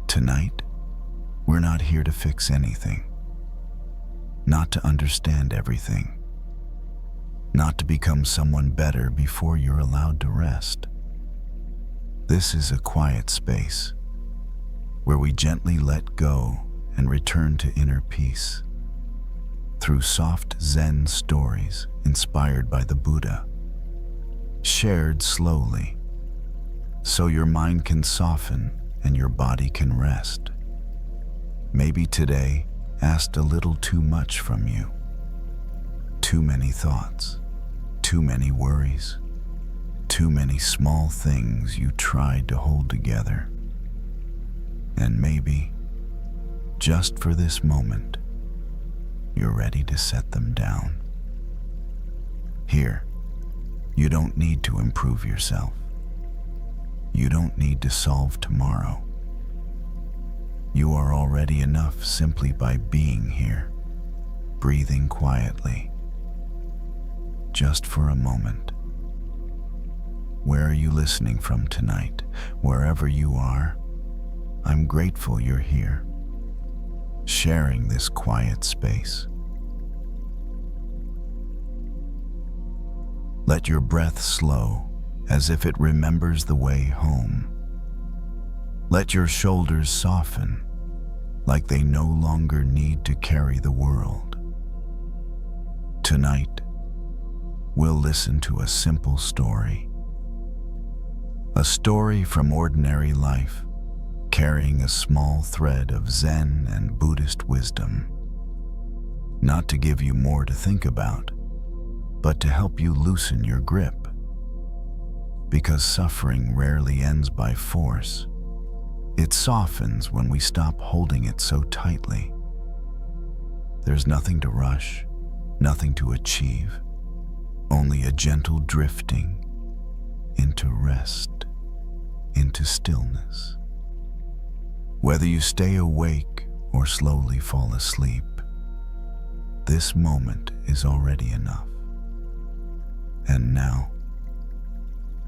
Tonight, we're not here to fix anything, not to understand everything, not to become someone better before you're allowed to rest. This is a quiet space where we gently let go and return to inner peace through soft Zen stories inspired by the Buddha, shared slowly so your mind can soften and your body can rest. Maybe today asked a little too much from you. Too many thoughts, too many worries, too many small things you tried to hold together. And maybe, just for this moment, you're ready to set them down. Here, you don't need to improve yourself. You don't need to solve tomorrow. You are already enough simply by being here, breathing quietly. Just for a moment. Where are you listening from tonight? Wherever you are, I'm grateful you're here, sharing this quiet space. Let your breath slow, as if it remembers the way home. Let your shoulders soften, like they no longer need to carry the world. Tonight, we'll listen to a simple story. A story from ordinary life, carrying a small thread of Zen and Buddhist wisdom. Not to give you more to think about, but to help you loosen your grip. Because suffering rarely ends by force. It softens when we stop holding it so tightly. There's nothing to rush, nothing to achieve, only a gentle drifting into rest, into stillness. Whether you stay awake or slowly fall asleep, this moment is already enough. And now,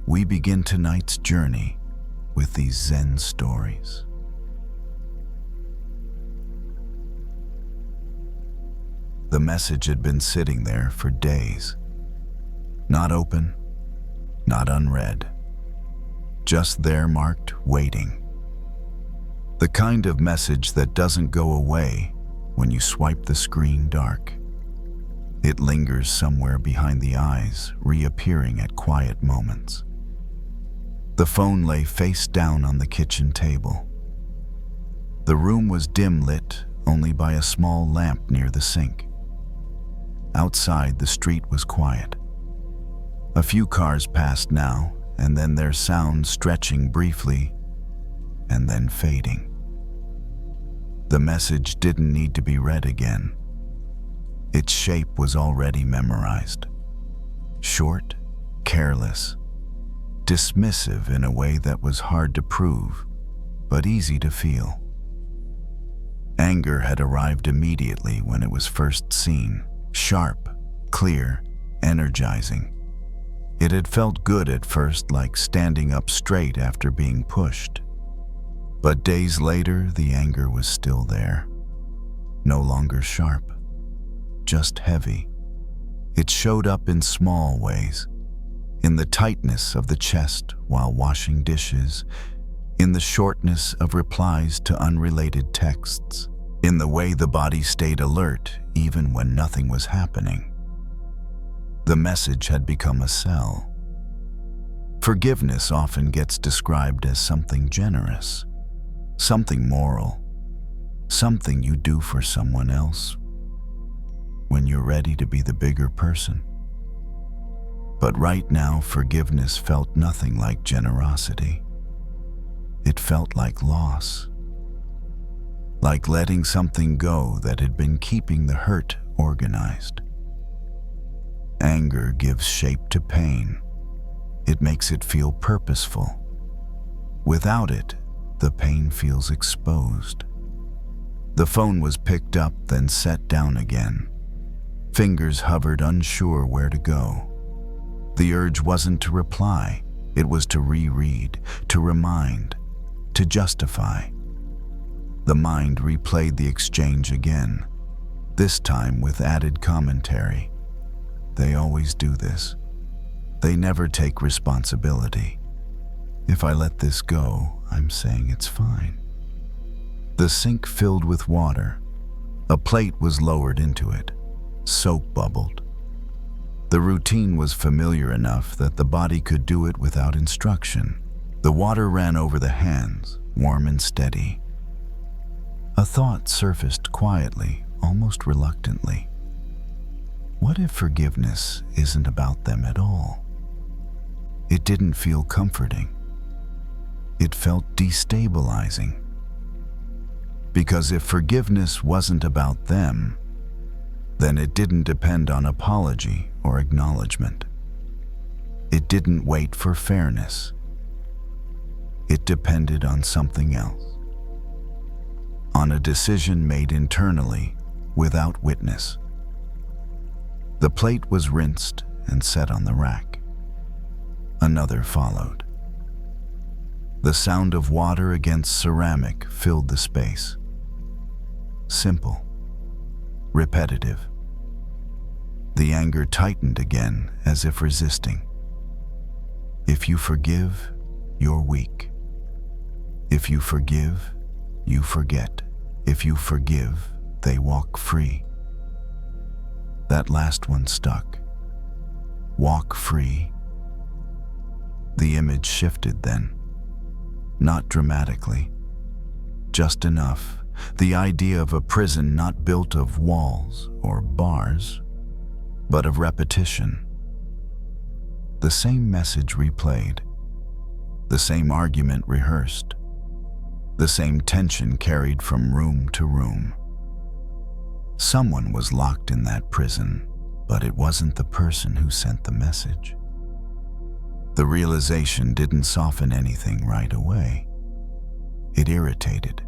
we begin tonight's journey with these Zen stories. The message had been sitting there for days. Not open, not unread. Just there marked waiting. The kind of message that doesn't go away when you swipe the screen dark. It lingers somewhere behind the eyes, reappearing at quiet moments. The phone lay face down on the kitchen table. The room was dim lit only by a small lamp near the sink. Outside, the street was quiet. A few cars passed now, and then their sound stretching briefly, and then fading. The message didn't need to be read again. Its shape was already memorized. Short, careless, dismissive in a way that was hard to prove, but easy to feel. Anger had arrived immediately when it was first seen, sharp, clear, energizing. It had felt good at first, like standing up straight after being pushed. But days later, the anger was still there. No longer sharp, just heavy. It showed up in small ways. In the tightness of the chest while washing dishes, in the shortness of replies to unrelated texts, in the way the body stayed alert even when nothing was happening. The message had become a cell. Forgiveness often gets described as something generous, something moral, something you do for someone else when you're ready to be the bigger person. But right now, forgiveness felt nothing like generosity. It felt like loss. Like letting something go that had been keeping the hurt organized. Anger gives shape to pain. It makes it feel purposeful. Without it, the pain feels exposed. The phone was picked up, then set down again. Fingers hovered, unsure where to go. The urge wasn't to reply, it was to reread, to remind, to justify. The mind replayed the exchange again, this time with added commentary. They always do this. They never take responsibility. If I let this go, I'm saying it's fine. The sink filled with water. A plate was lowered into it. Soap bubbled. The routine was familiar enough that the body could do it without instruction. The water ran over the hands, warm and steady. A thought surfaced quietly, almost reluctantly. What if forgiveness isn't about them at all? It didn't feel comforting. It felt destabilizing. Because if forgiveness wasn't about them, then it didn't depend on apology or acknowledgement. It didn't wait for fairness. It depended on something else. On a decision made internally, without witness. The plate was rinsed and set on the rack. Another followed. The sound of water against ceramic filled the space. Simple, repetitive. The anger tightened again, as if resisting. If you forgive, you're weak. If you forgive, you forget. If you forgive, they walk free. That last one stuck. Walk free. The image shifted then. Not dramatically. Just enough. The idea of a prison not built of walls or bars, but of repetition. The same message replayed. The same argument rehearsed. The same tension carried from room to room. Someone was locked in that prison, but it wasn't the person who sent the message. The realization didn't soften anything right away. It irritated.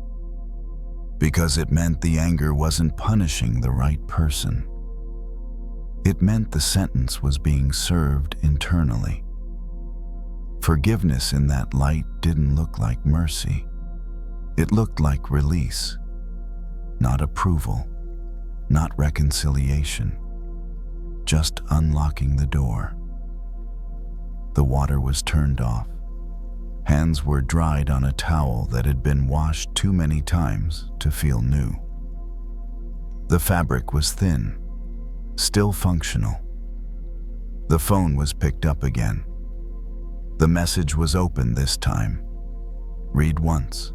Because it meant the anger wasn't punishing the right person. It meant the sentence was being served internally. Forgiveness in that light didn't look like mercy. It looked like release, not approval, not reconciliation, just unlocking the door. The water was turned off. Hands were dried on a towel that had been washed too many times to feel new. The fabric was thin, still functional. The phone was picked up again. The message was open this time. Read once,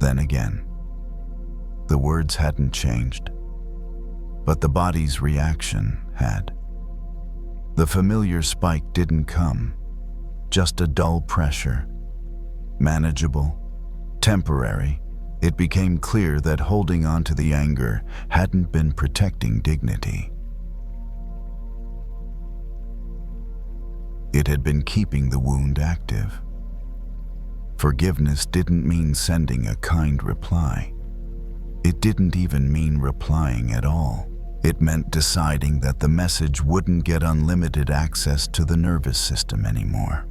then again. The words hadn't changed, but the body's reaction had. The familiar spike didn't come. Just a dull pressure. Manageable, temporary. It became clear that holding on to the anger hadn't been protecting dignity. It had been keeping the wound active. Forgiveness didn't mean sending a kind reply. It didn't even mean replying at all. It meant deciding that the message wouldn't get unlimited access to the nervous system anymore.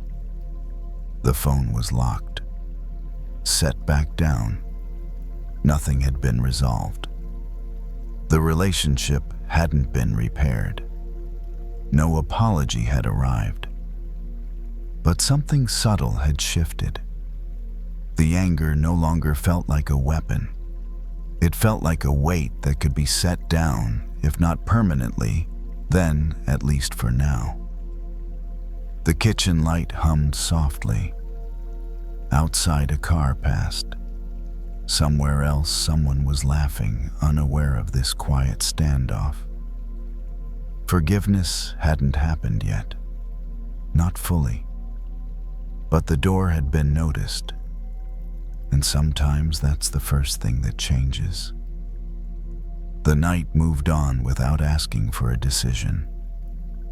The phone was locked, set back down. Nothing had been resolved. The relationship hadn't been repaired. No apology had arrived. But something subtle had shifted. The anger no longer felt like a weapon. It felt like a weight that could be set down, if not permanently, then at least for now. The kitchen light hummed softly. Outside, a car passed. Somewhere else, someone was laughing, unaware of this quiet standoff. Forgiveness hadn't happened yet. Not fully. But the door had been noticed. And sometimes that's the first thing that changes. The night moved on without asking for a decision.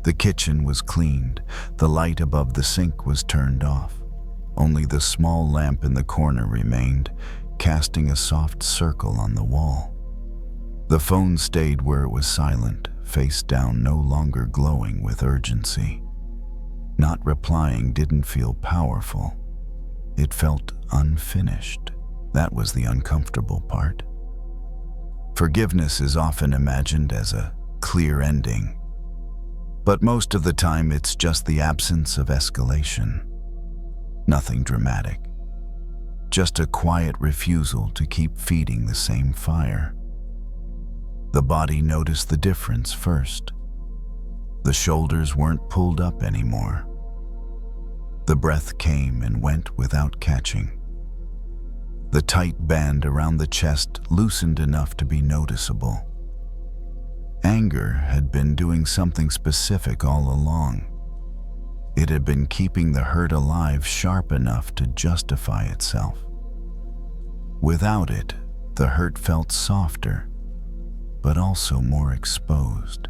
The kitchen was cleaned. The light above the sink was turned off. Only the small lamp in the corner remained, casting a soft circle on the wall. The phone stayed where it was silent, face down, no longer glowing with urgency. Not replying didn't feel powerful. It felt unfinished. That was the uncomfortable part. Forgiveness is often imagined as a clear ending, but most of the time it's just the absence of escalation. Nothing dramatic, just a quiet refusal to keep feeding the same fire. The body noticed the difference first. The shoulders weren't pulled up anymore. The breath came and went without catching. The tight band around the chest loosened enough to be noticeable. Anger had been doing something specific all along. It had been keeping the hurt alive sharp enough to justify itself. Without it, the hurt felt softer, but also more exposed.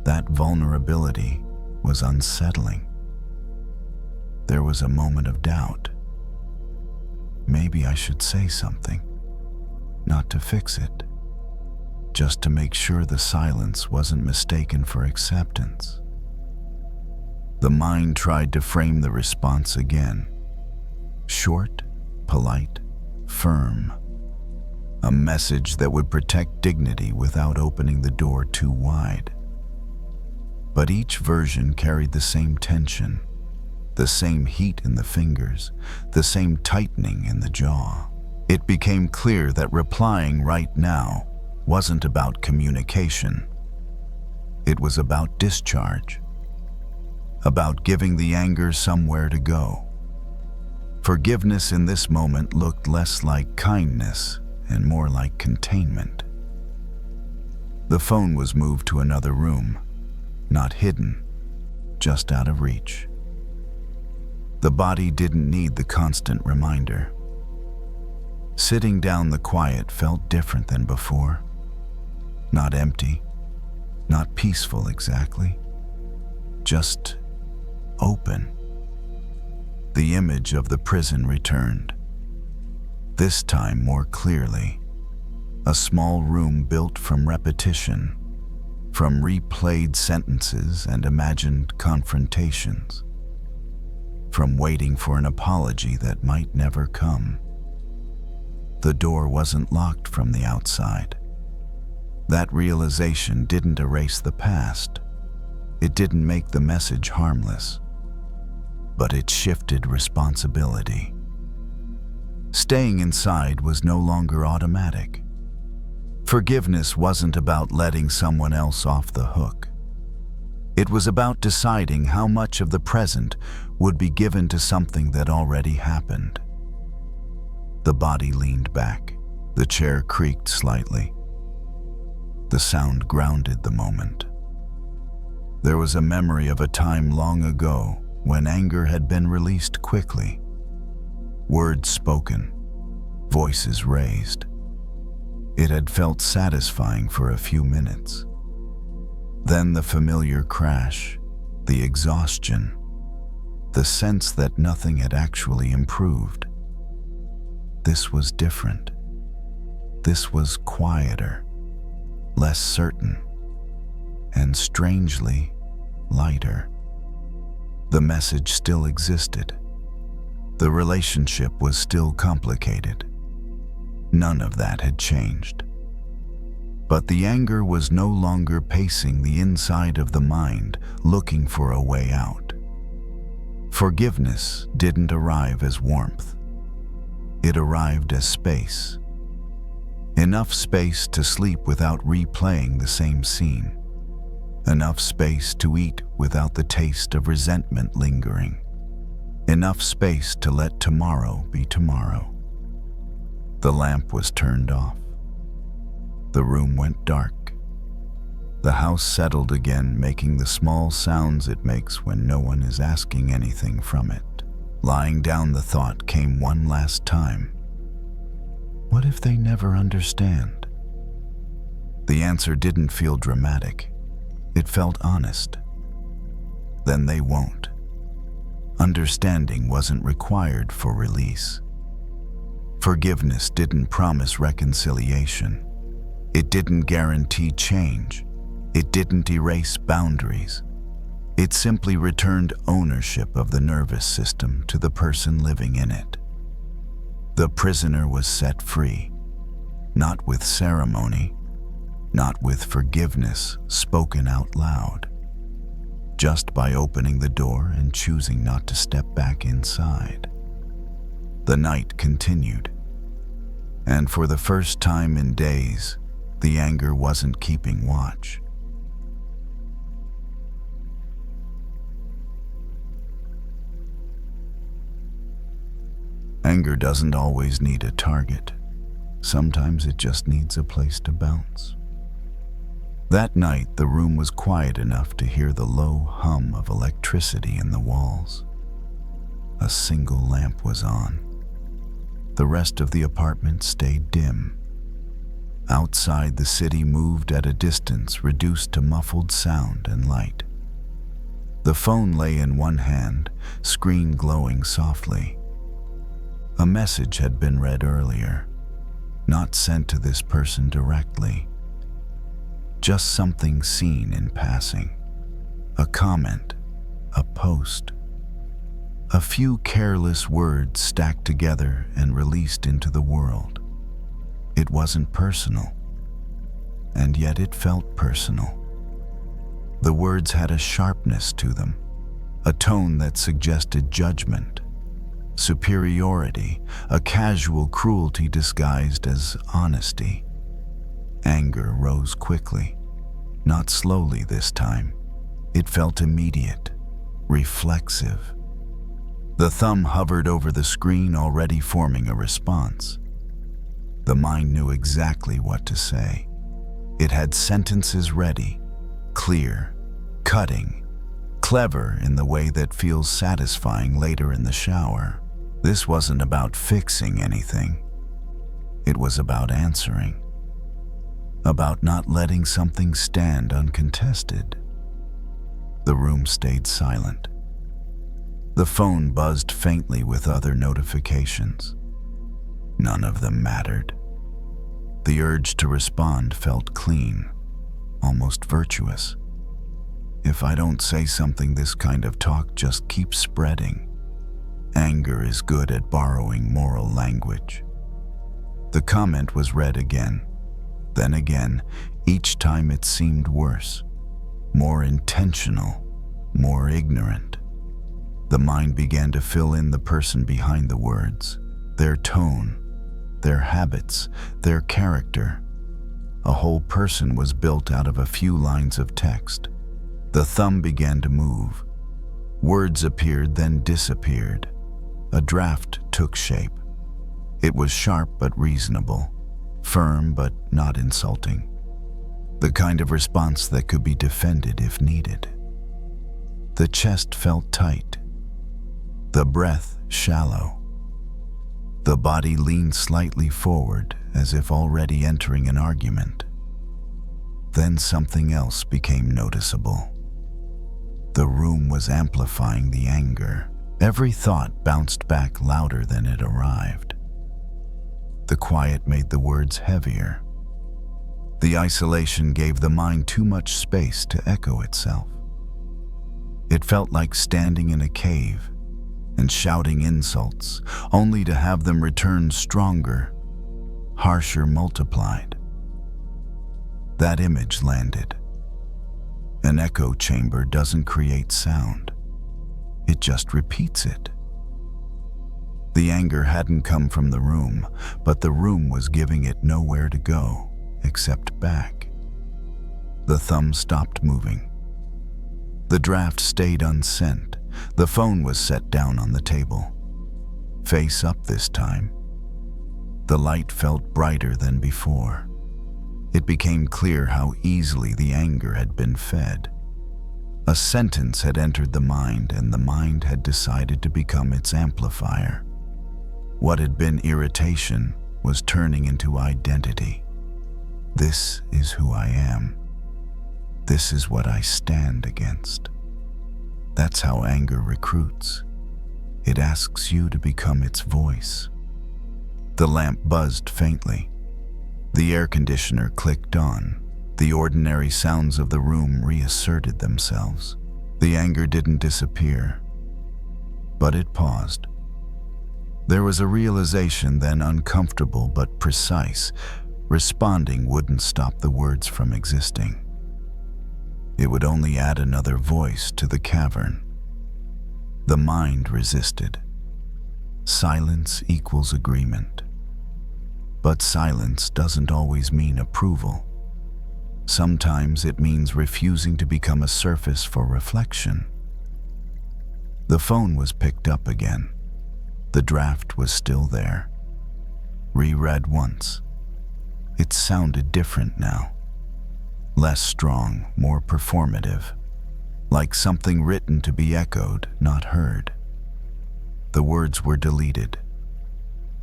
That vulnerability was unsettling. There was a moment of doubt. Maybe I should say something, not to fix it, just to make sure the silence wasn't mistaken for acceptance. The mind tried to frame the response again. Short, polite, firm. A message that would protect dignity without opening the door too wide. But each version carried the same tension, the same heat in the fingers, the same tightening in the jaw. It became clear that replying right now wasn't about communication. It was about discharge, about giving the anger somewhere to go. Forgiveness in this moment looked less like kindness and more like containment. The phone was moved to another room, not hidden, just out of reach. The body didn't need the constant reminder. Sitting down, the quiet felt different than before. Not empty, not peaceful exactly, just open. The image of the prison returned, this time more clearly. A small room built from repetition, from replayed sentences and imagined confrontations, from waiting for an apology that might never come. The door wasn't locked from the outside. That realization didn't erase the past. It didn't make the message harmless, but it shifted responsibility. Staying inside was no longer automatic. Forgiveness wasn't about letting someone else off the hook. It was about deciding how much of the present would be given to something that already happened. The body leaned back. The chair creaked slightly. The sound grounded the moment. There was a memory of a time long ago when anger had been released quickly. Words spoken, voices raised. It had felt satisfying for a few minutes. Then the familiar crash, the exhaustion, the sense that nothing had actually improved. This was different. This was quieter, less certain, and strangely lighter. The message still existed. The relationship was still complicated. None of that had changed. But the anger was no longer pacing the inside of the mind, looking for a way out. Forgiveness didn't arrive as warmth. It arrived as space. Enough space to sleep without replaying the same scene. Enough space to eat without the taste of resentment lingering. Enough space to let tomorrow be tomorrow. The lamp was turned off. The room went dark. The house settled again, making the small sounds it makes when no one is asking anything from it. Lying down, the thought came one last time. What if they never understand? The answer didn't feel dramatic. It felt honest. Then they won't. Understanding wasn't required for release. Forgiveness didn't promise reconciliation. It didn't guarantee change. It didn't erase boundaries. It simply returned ownership of the nervous system to the person living in it. The prisoner was set free, not with ceremony, not with forgiveness spoken out loud, just by opening the door and choosing not to step back inside. The night continued, and for the first time in days, the anger wasn't keeping watch. Anger doesn't always need a target. Sometimes it just needs a place to bounce. That night, the room was quiet enough to hear the low hum of electricity in the walls. A single lamp was on. The rest of the apartment stayed dim. Outside, the city moved at a distance, reduced to muffled sound and light. The phone lay in one hand, screen glowing softly. A message had been read earlier, not sent to this person directly. Just something seen in passing. A comment, a post. A few careless words stacked together and released into the world. It wasn't personal, and yet it felt personal. The words had a sharpness to them, a tone that suggested judgment, superiority, a casual cruelty disguised as honesty. Anger rose quickly, not slowly this time. It felt immediate, reflexive. The thumb hovered over the screen, already forming a response. The mind knew exactly what to say. It had sentences ready, clear, cutting, clever in the way that feels satisfying later in the shower. This wasn't about fixing anything. It was about answering. About not letting something stand uncontested. The room stayed silent. The phone buzzed faintly with other notifications. None of them mattered. The urge to respond felt clean, almost virtuous. If I don't say something, this kind of talk just keeps spreading. Anger is good at borrowing moral language. The comment was read again, then again, each time it seemed worse, more intentional, more ignorant. The mind began to fill in the person behind the words, their tone, their habits, their character. A whole person was built out of a few lines of text. The thumb began to move. Words appeared, then disappeared. A draft took shape. It was sharp but reasonable, firm but not insulting. The kind of response that could be defended if needed. The chest felt tight. The breath shallow. The body leaned slightly forward, as if already entering an argument. Then something else became noticeable. The room was amplifying the anger. Every thought bounced back louder than it arrived. The quiet made the words heavier. The isolation gave the mind too much space to echo itself. It felt like standing in a cave and shouting insults, only to have them return stronger, harsher multiplied. That image landed. An echo chamber doesn't create sound. It just repeats it. The anger hadn't come from the room, but the room was giving it nowhere to go, except back. The thumb stopped moving. The draft stayed unsent. The phone was set down on the table. Face up this time. The light felt brighter than before. It became clear how easily the anger had been fed. A sentence had entered the mind, and the mind had decided to become its amplifier. What had been irritation was turning into identity. This is who I am. This is what I stand against. That's how anger recruits. It asks you to become its voice. The lamp buzzed faintly. The air conditioner clicked on. The ordinary sounds of the room reasserted themselves. The anger didn't disappear, but it paused. There was a realization then, uncomfortable but precise. Responding wouldn't stop the words from existing. It would only add another voice to the cavern. The mind resisted. Silence equals agreement. But silence doesn't always mean approval. Sometimes it means refusing to become a surface for reflection. The phone was picked up again. The draft was still there. Reread once. It sounded different now. Less strong, more performative. Like something written to be echoed, not heard. The words were deleted.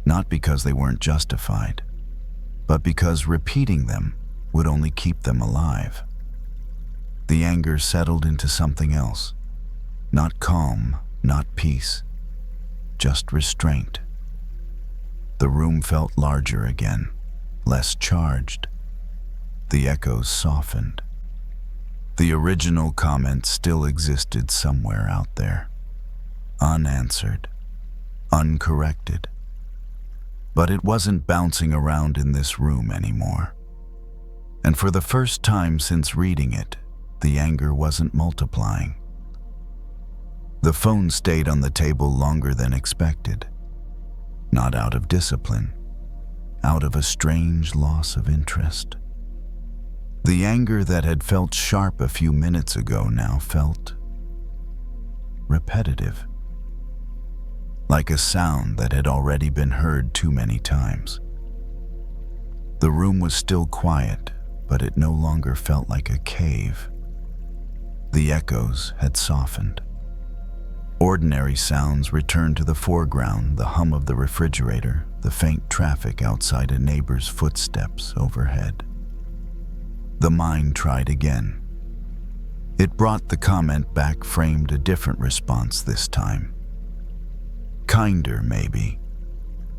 Not because they weren't justified, but because repeating them would only keep them alive. The anger settled into something else. Not calm, not peace. Just restraint. The room felt larger again, less charged. The echoes softened. The original comment still existed somewhere out there, unanswered, uncorrected. But it wasn't bouncing around in this room anymore. And for the first time since reading it, the anger wasn't multiplying. The phone stayed on the table longer than expected. Not out of discipline, out of a strange loss of interest. The anger that had felt sharp a few minutes ago now felt repetitive, like a sound that had already been heard too many times. The room was still quiet, but it no longer felt like a cave. The echoes had softened. Ordinary sounds returned to the foreground, the hum of the refrigerator, the faint traffic outside a neighbor's footsteps overhead. The mind tried again. It brought the comment back, framed a different response this time. Kinder, maybe,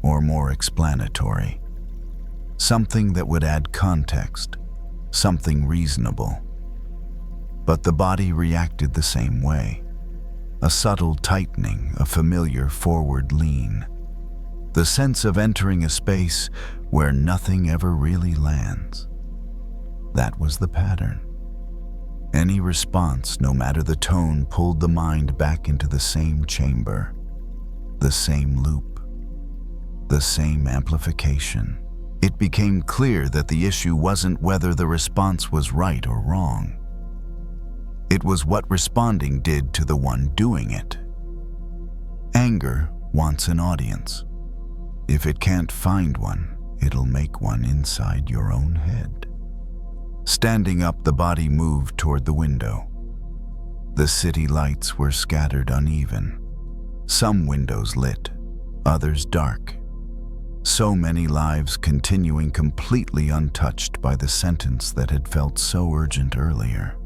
or more explanatory. Something that would add context, something reasonable. But the body reacted the same way. A subtle tightening, a familiar forward lean. The sense of entering a space where nothing ever really lands. That was the pattern. Any response, no matter the tone, pulled the mind back into the same chamber, the same loop, the same amplification. It became clear that the issue wasn't whether the response was right or wrong. It was what responding did to the one doing it. Anger wants an audience. If it can't find one, it'll make one inside your own head. Standing up, the body moved toward the window. The city lights were scattered uneven. Some windows lit, others dark. So many lives continuing completely untouched by the sentence that had felt so urgent earlier.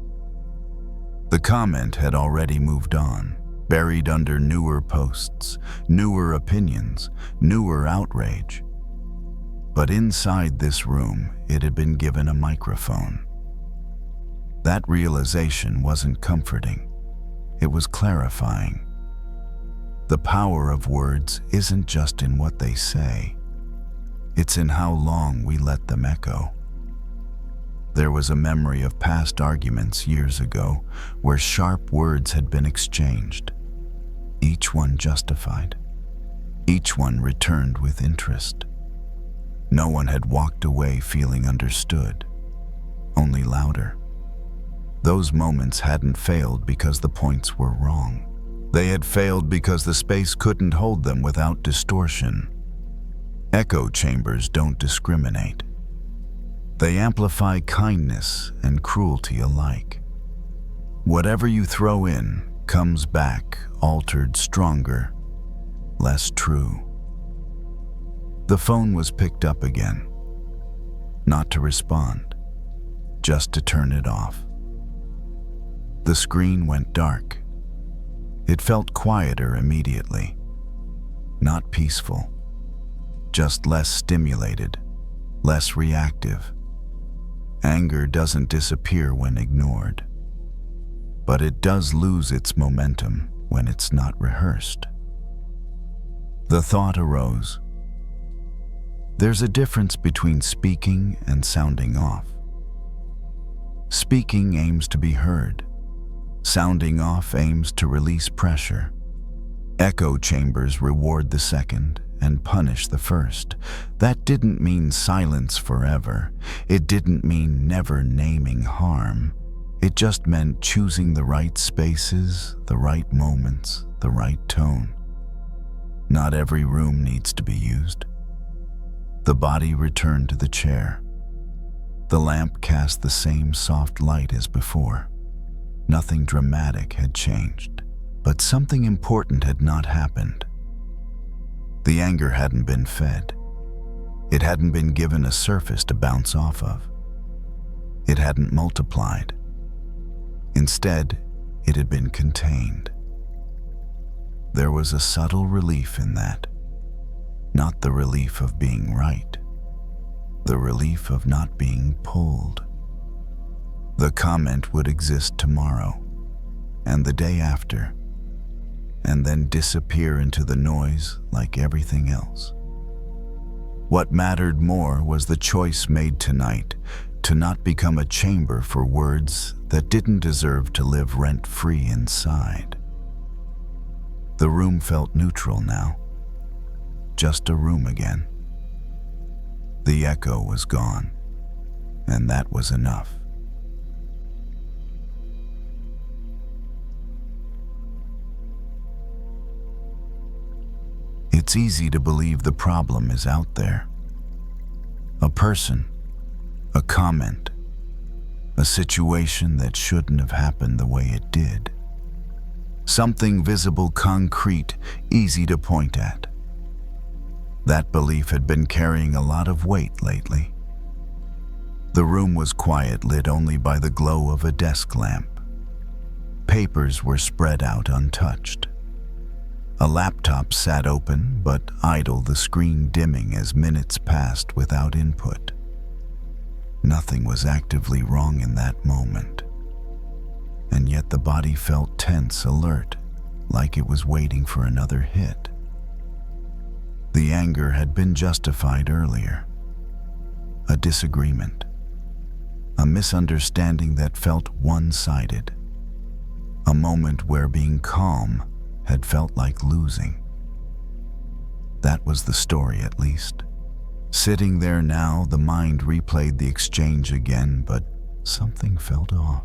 The comment had already moved on, buried under newer posts, newer opinions, newer outrage. But inside this room, it had been given a microphone. That realization wasn't comforting. It was clarifying. The power of words isn't just in what they say. It's in how long we let them echo. There was a memory of past arguments years ago where sharp words had been exchanged. Each one justified. Each one returned with interest. No one had walked away feeling understood, only louder. Those moments hadn't failed because the points were wrong. They had failed because the space couldn't hold them without distortion. Echo chambers don't discriminate. They amplify kindness and cruelty alike. Whatever you throw in comes back, altered, stronger, less true. The phone was picked up again, not to respond, just to turn it off. The screen went dark. It felt quieter immediately, not peaceful, just less stimulated, less reactive. Anger doesn't disappear when ignored, but it does lose its momentum when it's not rehearsed. The thought arose. There's a difference between speaking and sounding off. Speaking aims to be heard. Sounding off aims to release pressure. Echo chambers reward the second and punish the first. That didn't mean silence forever. It didn't mean never naming harm. It just meant choosing the right spaces, the right moments, the right tone. Not every room needs to be used. The body returned to the chair. The lamp cast the same soft light as before. Nothing dramatic had changed, but something important had not happened. The anger hadn't been fed. It hadn't been given a surface to bounce off of. It hadn't multiplied. Instead, it had been contained. There was a subtle relief in that. Not the relief of being right. The relief of not being pulled. The comment would exist tomorrow, and the day after, and then disappear into the noise like everything else. What mattered more was the choice made tonight to not become a chamber for words that didn't deserve to live rent-free inside. The room felt neutral now, just a room again. The echo was gone, and that was enough. It's easy to believe the problem is out there. A person, a comment, a situation that shouldn't have happened the way it did. Something visible, concrete, easy to point at. That belief had been carrying a lot of weight lately. The room was quiet, lit only by the glow of a desk lamp. Papers were spread out untouched. A laptop sat open, but idle, the screen dimming as minutes passed without input. Nothing was actively wrong in that moment. And yet the body felt tense, alert, like it was waiting for another hit. The anger had been justified earlier. A disagreement. A misunderstanding that felt one-sided. A moment where being calm had felt like losing. That was the story, at least. Sitting there now, the mind replayed the exchange again, but something felt off.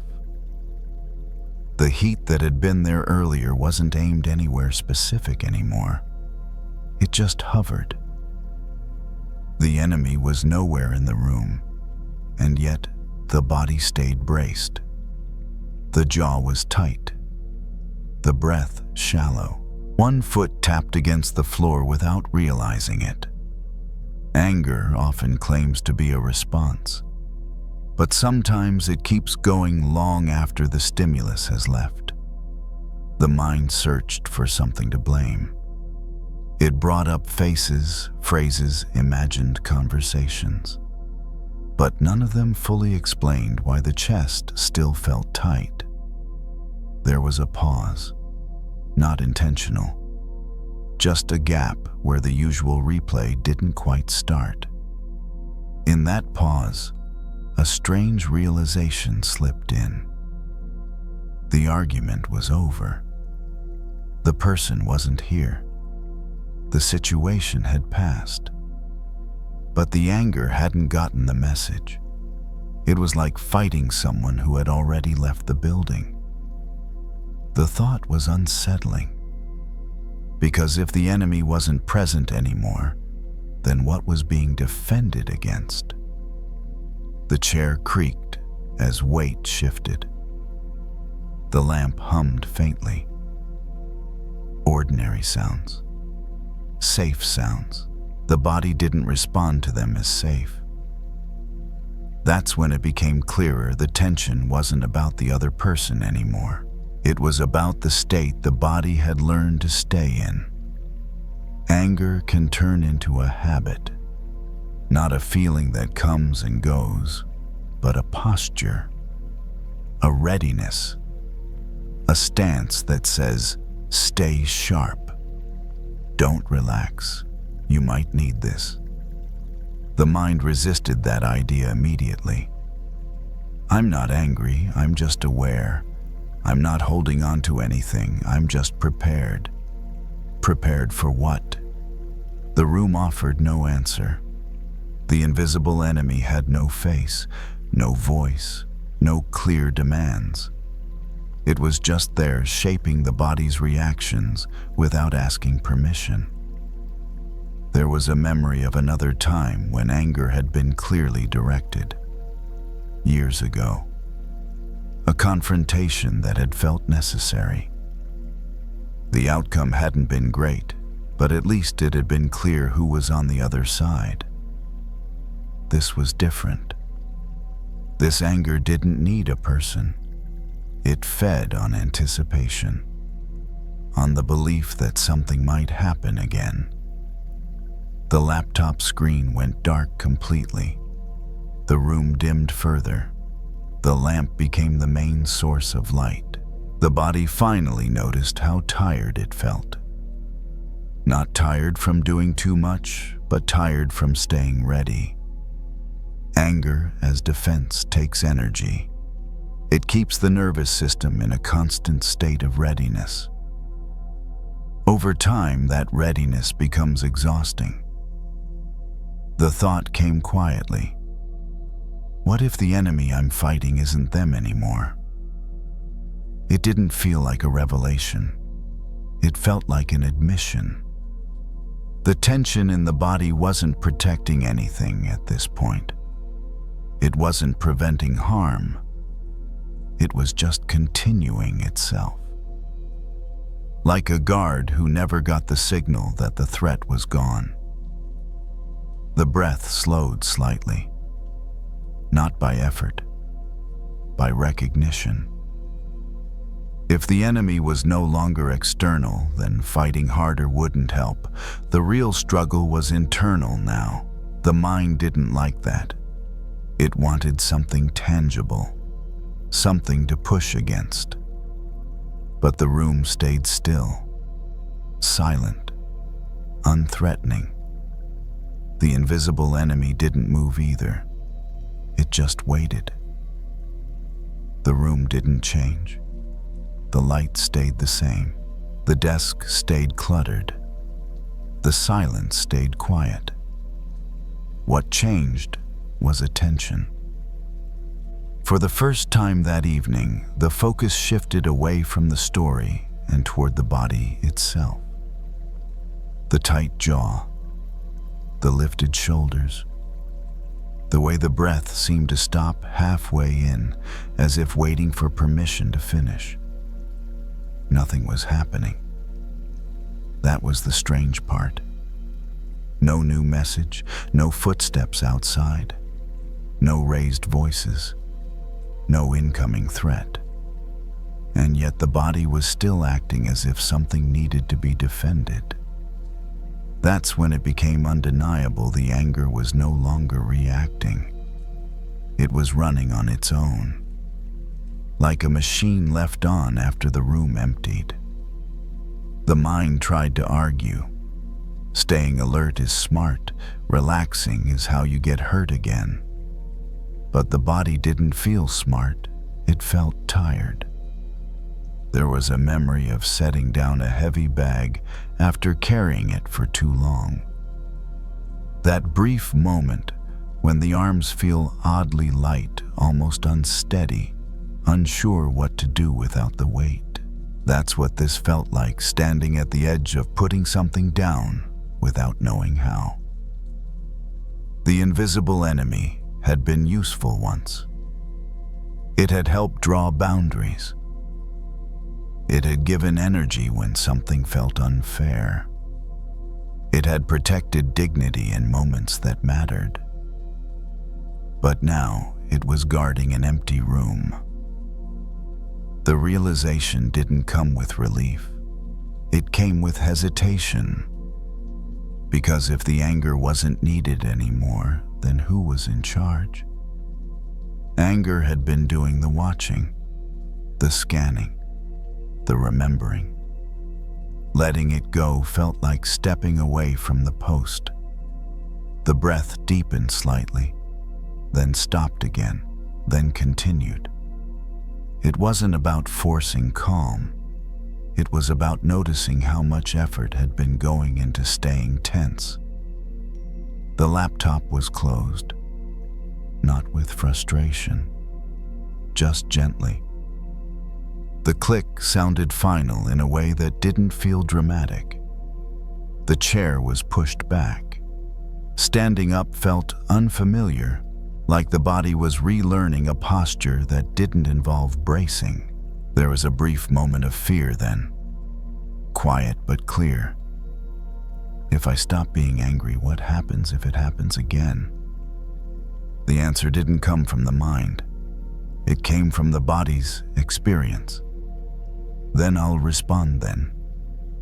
The heat that had been there earlier wasn't aimed anywhere specific anymore. It just hovered. The enemy was nowhere in the room, and yet the body stayed braced. The jaw was tight. The breath shallow. One foot tapped against the floor without realizing it. Anger often claims to be a response, but sometimes it keeps going long after the stimulus has left. The mind searched for something to blame. It brought up faces, phrases, imagined conversations, but none of them fully explained why the chest still felt tight. There was a pause, not intentional, just a gap where the usual replay didn't quite start. In that pause, a strange realization slipped in. The argument was over. The person wasn't here. The situation had passed. But the anger hadn't gotten the message. It was like fighting someone who had already left the building. The thought was unsettling. Because if the enemy wasn't present anymore, then what was being defended against? The chair creaked as weight shifted. The lamp hummed faintly. Ordinary sounds. Safe sounds. The body didn't respond to them as safe. That's when it became clearer the tension wasn't about the other person anymore. It was about the state the body had learned to stay in. Anger can turn into a habit, not a feeling that comes and goes, but a posture, a readiness, a stance that says, stay sharp. Don't relax. You might need this. The mind resisted that idea immediately. I'm not angry, I'm just aware. I'm not holding on to anything, I'm just prepared. Prepared for what? The room offered no answer. The invisible enemy had no face, no voice, no clear demands. It was just there, shaping the body's reactions without asking permission. There was a memory of another time when anger had been clearly directed. Years ago. A confrontation that had felt necessary. The outcome hadn't been great, but at least it had been clear who was on the other side. This was different. This anger didn't need a person. It fed on anticipation, on the belief that something might happen again. The laptop screen went dark completely. The room dimmed further. The lamp became the main source of light. The body finally noticed how tired it felt. Not tired from doing too much, but tired from staying ready. Anger, as defense, takes energy. It keeps the nervous system in a constant state of readiness. Over time, that readiness becomes exhausting. The thought came quietly. What if the enemy I'm fighting isn't them anymore? It didn't feel like a revelation. It felt like an admission. The tension in the body wasn't protecting anything at this point. It wasn't preventing harm. It was just continuing itself. Like a guard who never got the signal that the threat was gone. The breath slowed slightly. Not by effort, by recognition. If the enemy was no longer external, then fighting harder wouldn't help. The real struggle was internal now. The mind didn't like that. It wanted something tangible, something to push against. But the room stayed still, silent, unthreatening. The invisible enemy didn't move either. It just waited. The room didn't change. The light stayed the same. The desk stayed cluttered. The silence stayed quiet. What changed was attention. For the first time that evening, the focus shifted away from the story and toward the body itself. The tight jaw, the lifted shoulders, the way the breath seemed to stop halfway in, as if waiting for permission to finish. Nothing was happening. That was the strange part. No new message, no footsteps outside, no raised voices, no incoming threat. And yet the body was still acting as if something needed to be defended. That's when it became undeniable the anger was no longer reacting. It was running on its own, like a machine left on after the room emptied. The mind tried to argue. Staying alert is smart, relaxing is how you get hurt again. But the body didn't feel smart, it felt tired. There was a memory of setting down a heavy bag after carrying it for too long. That brief moment when the arms feel oddly light, almost unsteady, unsure what to do without the weight. That's what this felt like, standing at the edge of putting something down without knowing how. The invisible enemy had been useful once. It had helped draw boundaries. It had given energy when something felt unfair. It had protected dignity in moments that mattered. But now it was guarding an empty room. The realization didn't come with relief. It came with hesitation. Because if the anger wasn't needed anymore, then who was in charge? Anger had been doing the watching, the scanning, the remembering. Letting it go felt like stepping away from the post. The breath deepened slightly, then stopped again, then continued. It wasn't about forcing calm. It was about noticing how much effort had been going into staying tense. The laptop was closed, not with frustration, just gently. The click sounded final in a way that didn't feel dramatic. The chair was pushed back. Standing up felt unfamiliar, like the body was relearning a posture that didn't involve bracing. There was a brief moment of fear then, quiet but clear. If I stop being angry, what happens if it happens again? The answer didn't come from the mind. It came from the body's experience. Then I'll respond then.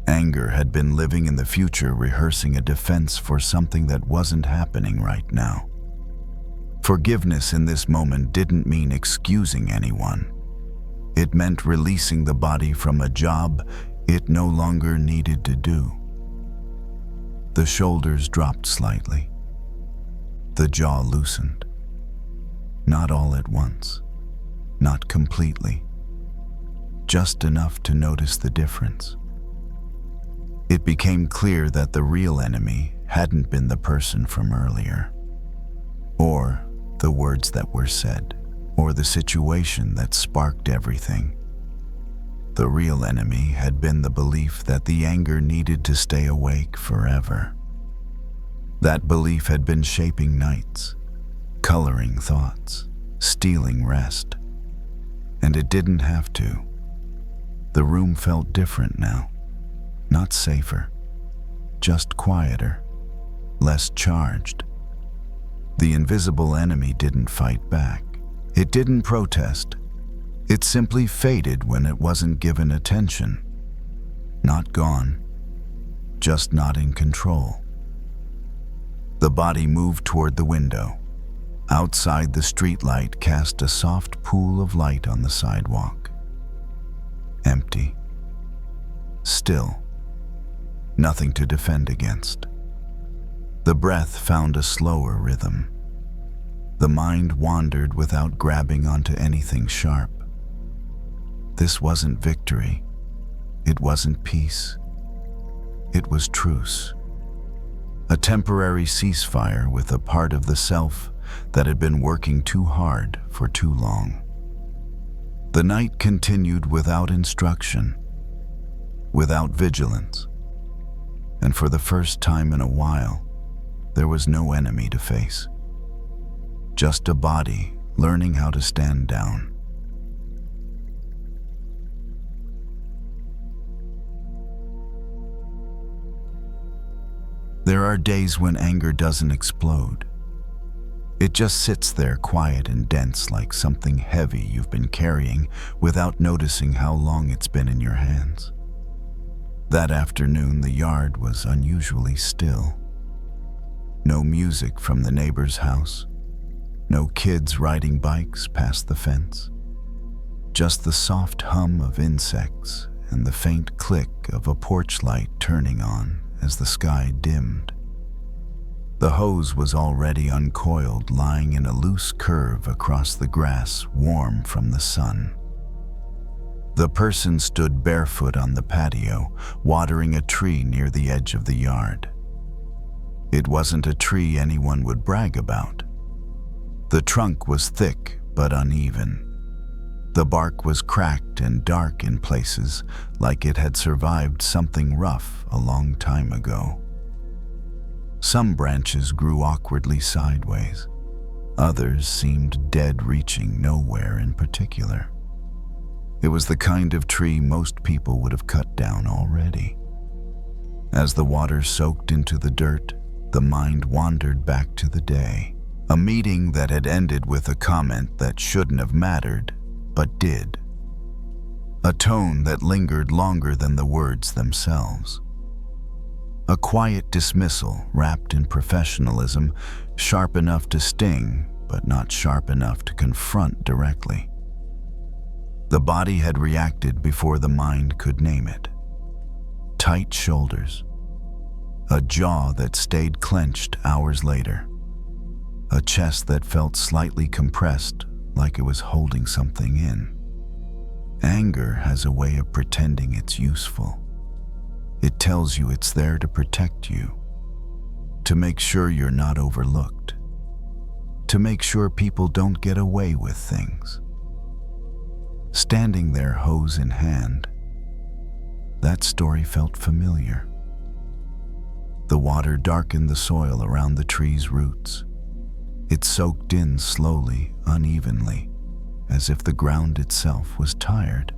Anger had been living in the future, rehearsing a defense for something that wasn't happening right now. Forgiveness in this moment didn't mean excusing anyone. It meant releasing the body from a job it no longer needed to do. The shoulders dropped slightly. The jaw loosened. Not all at once, not completely. Just enough to notice the difference. It became clear that the real enemy hadn't been the person from earlier, or the words that were said, or the situation that sparked everything. The real enemy had been the belief that the anger needed to stay awake forever. That belief had been shaping nights, coloring thoughts, stealing rest. And it didn't have to. The room felt different now. Not safer, just quieter, less charged. The invisible enemy didn't fight back. It didn't protest. It simply faded when it wasn't given attention. Not gone, just not in control. The body moved toward the window. Outside, the streetlight cast a soft pool of light on the sidewalk. Empty. Still. Nothing to defend against. The breath found a slower rhythm. The mind wandered without grabbing onto anything sharp. This wasn't victory. It wasn't peace. It was truce. A temporary ceasefire with a part of the self that had been working too hard for too long. The night continued without instruction, without vigilance. And for the first time in a while, there was no enemy to face. Just a body learning how to stand down. There are days when anger doesn't explode. It just sits there quiet and dense, like something heavy you've been carrying without noticing how long it's been in your hands. That afternoon, the yard was unusually still. No music from the neighbor's house. No kids riding bikes past the fence. Just the soft hum of insects and the faint click of a porch light turning on as the sky dimmed. The hose was already uncoiled, lying in a loose curve across the grass, warm from the sun. The person stood barefoot on the patio, watering a tree near the edge of the yard. It wasn't a tree anyone would brag about. The trunk was thick but uneven. The bark was cracked and dark in places, like it had survived something rough a long time ago. Some branches grew awkwardly sideways. Others seemed dead, reaching nowhere in particular. It was the kind of tree most people would have cut down already. As the water soaked into the dirt, the mind wandered back to the day. A meeting that had ended with a comment that shouldn't have mattered, but did. A tone that lingered longer than the words themselves. A quiet dismissal wrapped in professionalism, sharp enough to sting, but not sharp enough to confront directly. The body had reacted before the mind could name it. tight shoulders, a jaw that stayed clenched hours later, a chest that felt slightly compressed like it was holding something in. Anger has a way of pretending it's useful. It tells you it's there to protect you, to make sure you're not overlooked, to make sure people don't get away with things. Standing there, hose in hand, that story felt familiar. The water darkened the soil around the tree's roots. It soaked in slowly, unevenly, as if the ground itself was tired.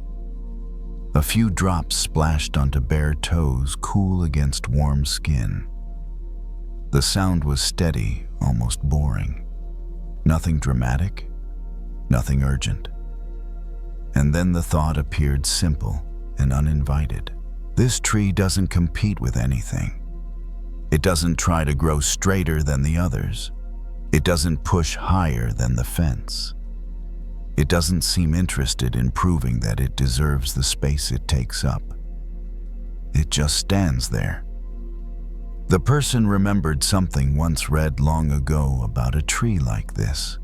A few drops splashed onto bare toes, cool against warm skin. The sound was steady, almost boring. Nothing dramatic, nothing urgent. And then the thought appeared simple and uninvited. This tree doesn't compete with anything. It doesn't try to grow straighter than the others. It doesn't push higher than the fence. It doesn't seem interested in proving that it deserves the space it takes up. It just stands there. The person remembered something once read long ago about a tree like this.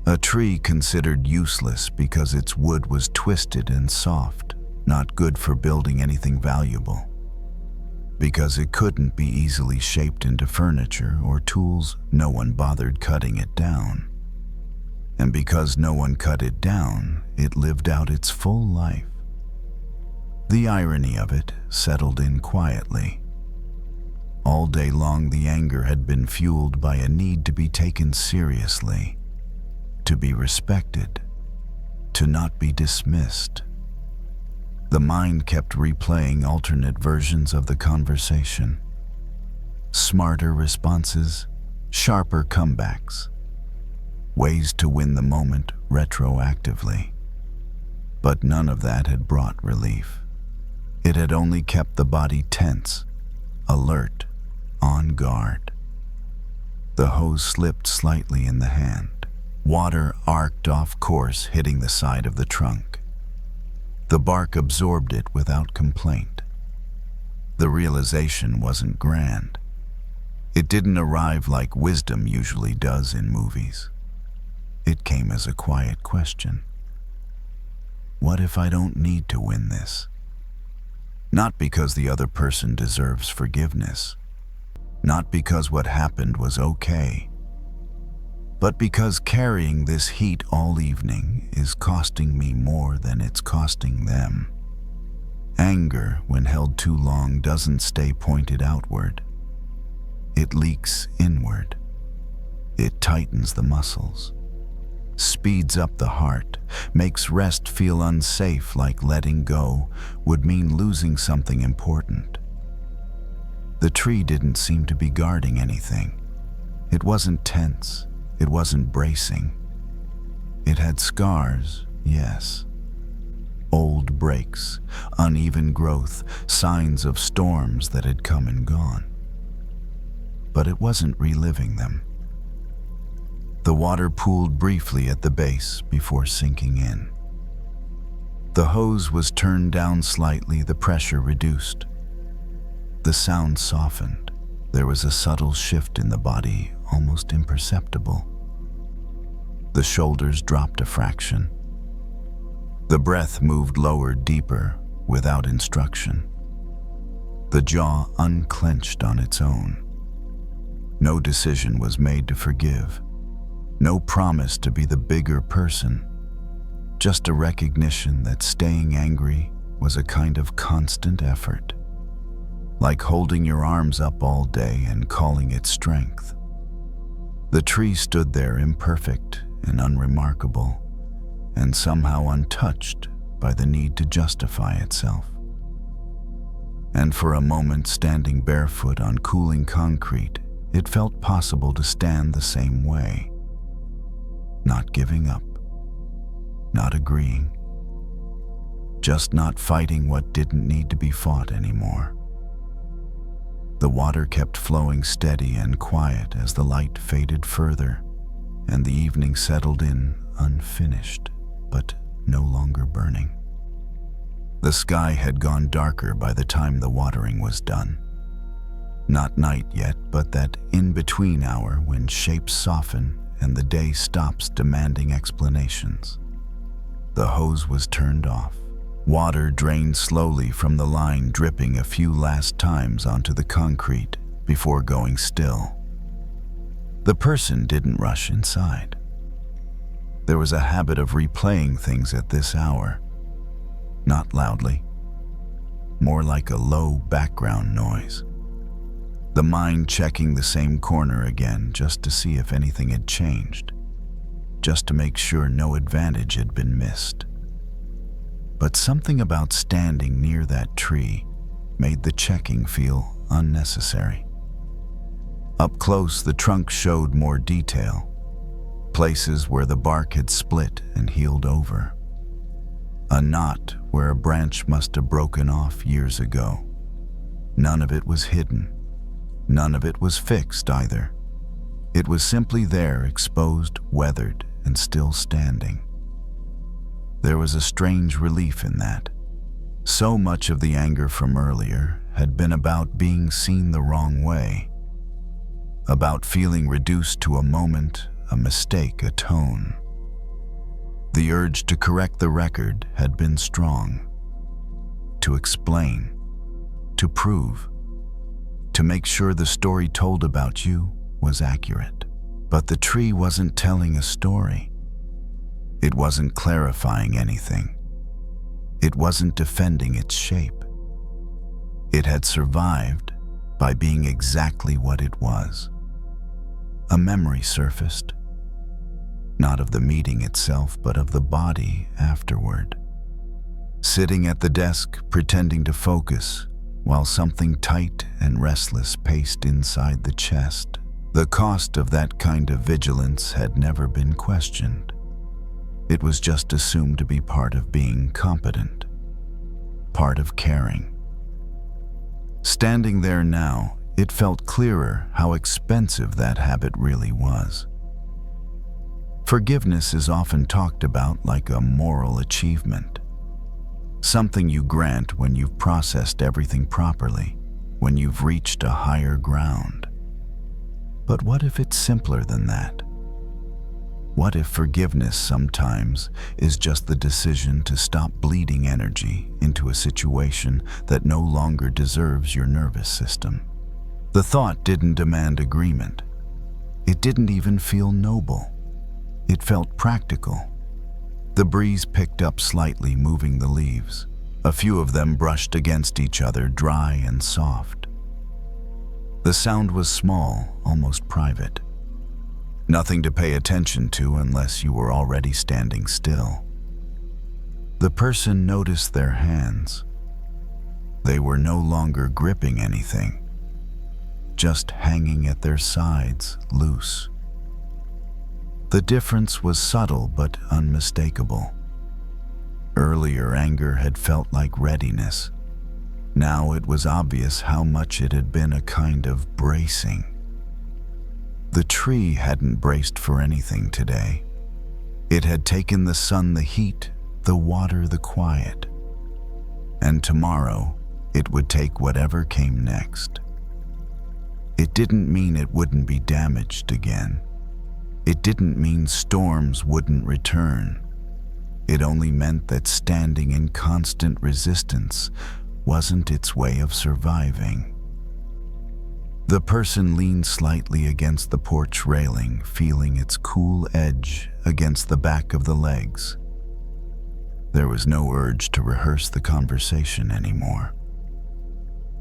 A tree considered useless because its wood was twisted and soft, not good for building anything valuable. Because it couldn't be easily shaped into furniture or tools, no one bothered cutting it down. And because no one cut it down, it lived out its full life. The irony of it settled in quietly. All day long, the anger had been fueled by a need to be taken seriously, to be respected, to not be dismissed. The mind kept replaying alternate versions of the conversation. Smarter responses, sharper comebacks, ways to win the moment retroactively. But none of that had brought relief. It had only kept the body tense, alert, on guard. The hose slipped slightly in the hand. Water arced off course, hitting the side of the trunk. The bark absorbed it without complaint. The realization wasn't grand. It didn't arrive like wisdom usually does in movies. It came as a quiet question. What if I don't need to win this? Not because the other person deserves forgiveness. Not because what happened was okay. But because carrying this heat all evening is costing me more than it's costing them. Anger, when held too long, doesn't stay pointed outward. It leaks inward. It tightens the muscles, speeds up the heart, makes rest feel unsafe, like letting go would mean losing something important. The tree didn't seem to be guarding anything. It wasn't tense. It wasn't bracing. It had scars, yes. Old breaks, uneven growth, signs of storms that had come and gone. But it wasn't reliving them. The water pooled briefly at the base before sinking in. The hose was turned down slightly, the pressure reduced. The sound softened. There was a subtle shift in the body, almost imperceptible. The shoulders dropped a fraction. The breath moved lower, deeper, without instruction. The jaw unclenched on its own. No decision was made to forgive. No promise to be the bigger person. Just a recognition that staying angry was a kind of constant effort. Like holding your arms up all day and calling it strength. The tree stood there, imperfect and unremarkable, and somehow untouched by the need to justify itself. And for a moment, standing barefoot on cooling concrete, it felt possible to stand the same way. Not giving up, not agreeing, just not fighting what didn't need to be fought anymore. The water kept flowing steady and quiet as the light faded further, and the evening settled in, unfinished, but no longer burning. The sky had gone darker by the time the watering was done. Not night yet, but that in-between hour when shapes soften and the day stops demanding explanations. The hose was turned off. Water drained slowly from the line, dripping a few last times onto the concrete before going still. The person didn't rush inside. There was a habit of replaying things at this hour, not loudly, more like a low background noise. The mind checking the same corner again just to see if anything had changed, just to make sure no advantage had been missed. But something about standing near that tree made the checking feel unnecessary. Up close, the trunk showed more detail, places where the bark had split and healed over. A knot where a branch must have broken off years ago. None of it was hidden. None of it was fixed either. It was simply there, exposed, weathered, and still standing. There was a strange relief in that. So much of the anger from earlier had been about being seen the wrong way, about feeling reduced to a moment, a mistake, a tone. The urge to correct the record had been strong, to explain, to prove, to make sure the story told about you was accurate. But the tree wasn't telling a story. It wasn't clarifying anything. It wasn't defending its shape. It had survived by being exactly what it was. A memory surfaced, not of the meeting itself, but of the body afterward. Sitting at the desk, pretending to focus, while something tight and restless paced inside the chest. The cost of that kind of vigilance had never been questioned. It was just assumed to be part of being competent, part of caring. Standing there now, it felt clearer how expensive that habit really was. Forgiveness is often talked about like a moral achievement, something you grant when you've processed everything properly, when you've reached a higher ground. But what if it's simpler than that? What if forgiveness sometimes is just the decision to stop bleeding energy into a situation that no longer deserves your nervous system? The thought didn't demand agreement. It didn't even feel noble. It felt practical. The breeze picked up slightly, moving the leaves. A few of them brushed against each other, dry and soft. The sound was small, almost private. Nothing to pay attention to unless you were already standing still. The person noticed their hands. They were no longer gripping anything, just hanging at their sides, loose. The difference was subtle but unmistakable. Earlier, anger had felt like readiness. Now it was obvious how much it had been a kind of bracing. The tree hadn't braced for anything today. It had taken the sun the heat, the water the quiet. And tomorrow, it would take whatever came next. It didn't mean it wouldn't be damaged again. It didn't mean storms wouldn't return. It only meant that standing in constant resistance wasn't its way of surviving. The person leaned slightly against the porch railing, feeling its cool edge against the back of the legs. There was no urge to rehearse the conversation anymore.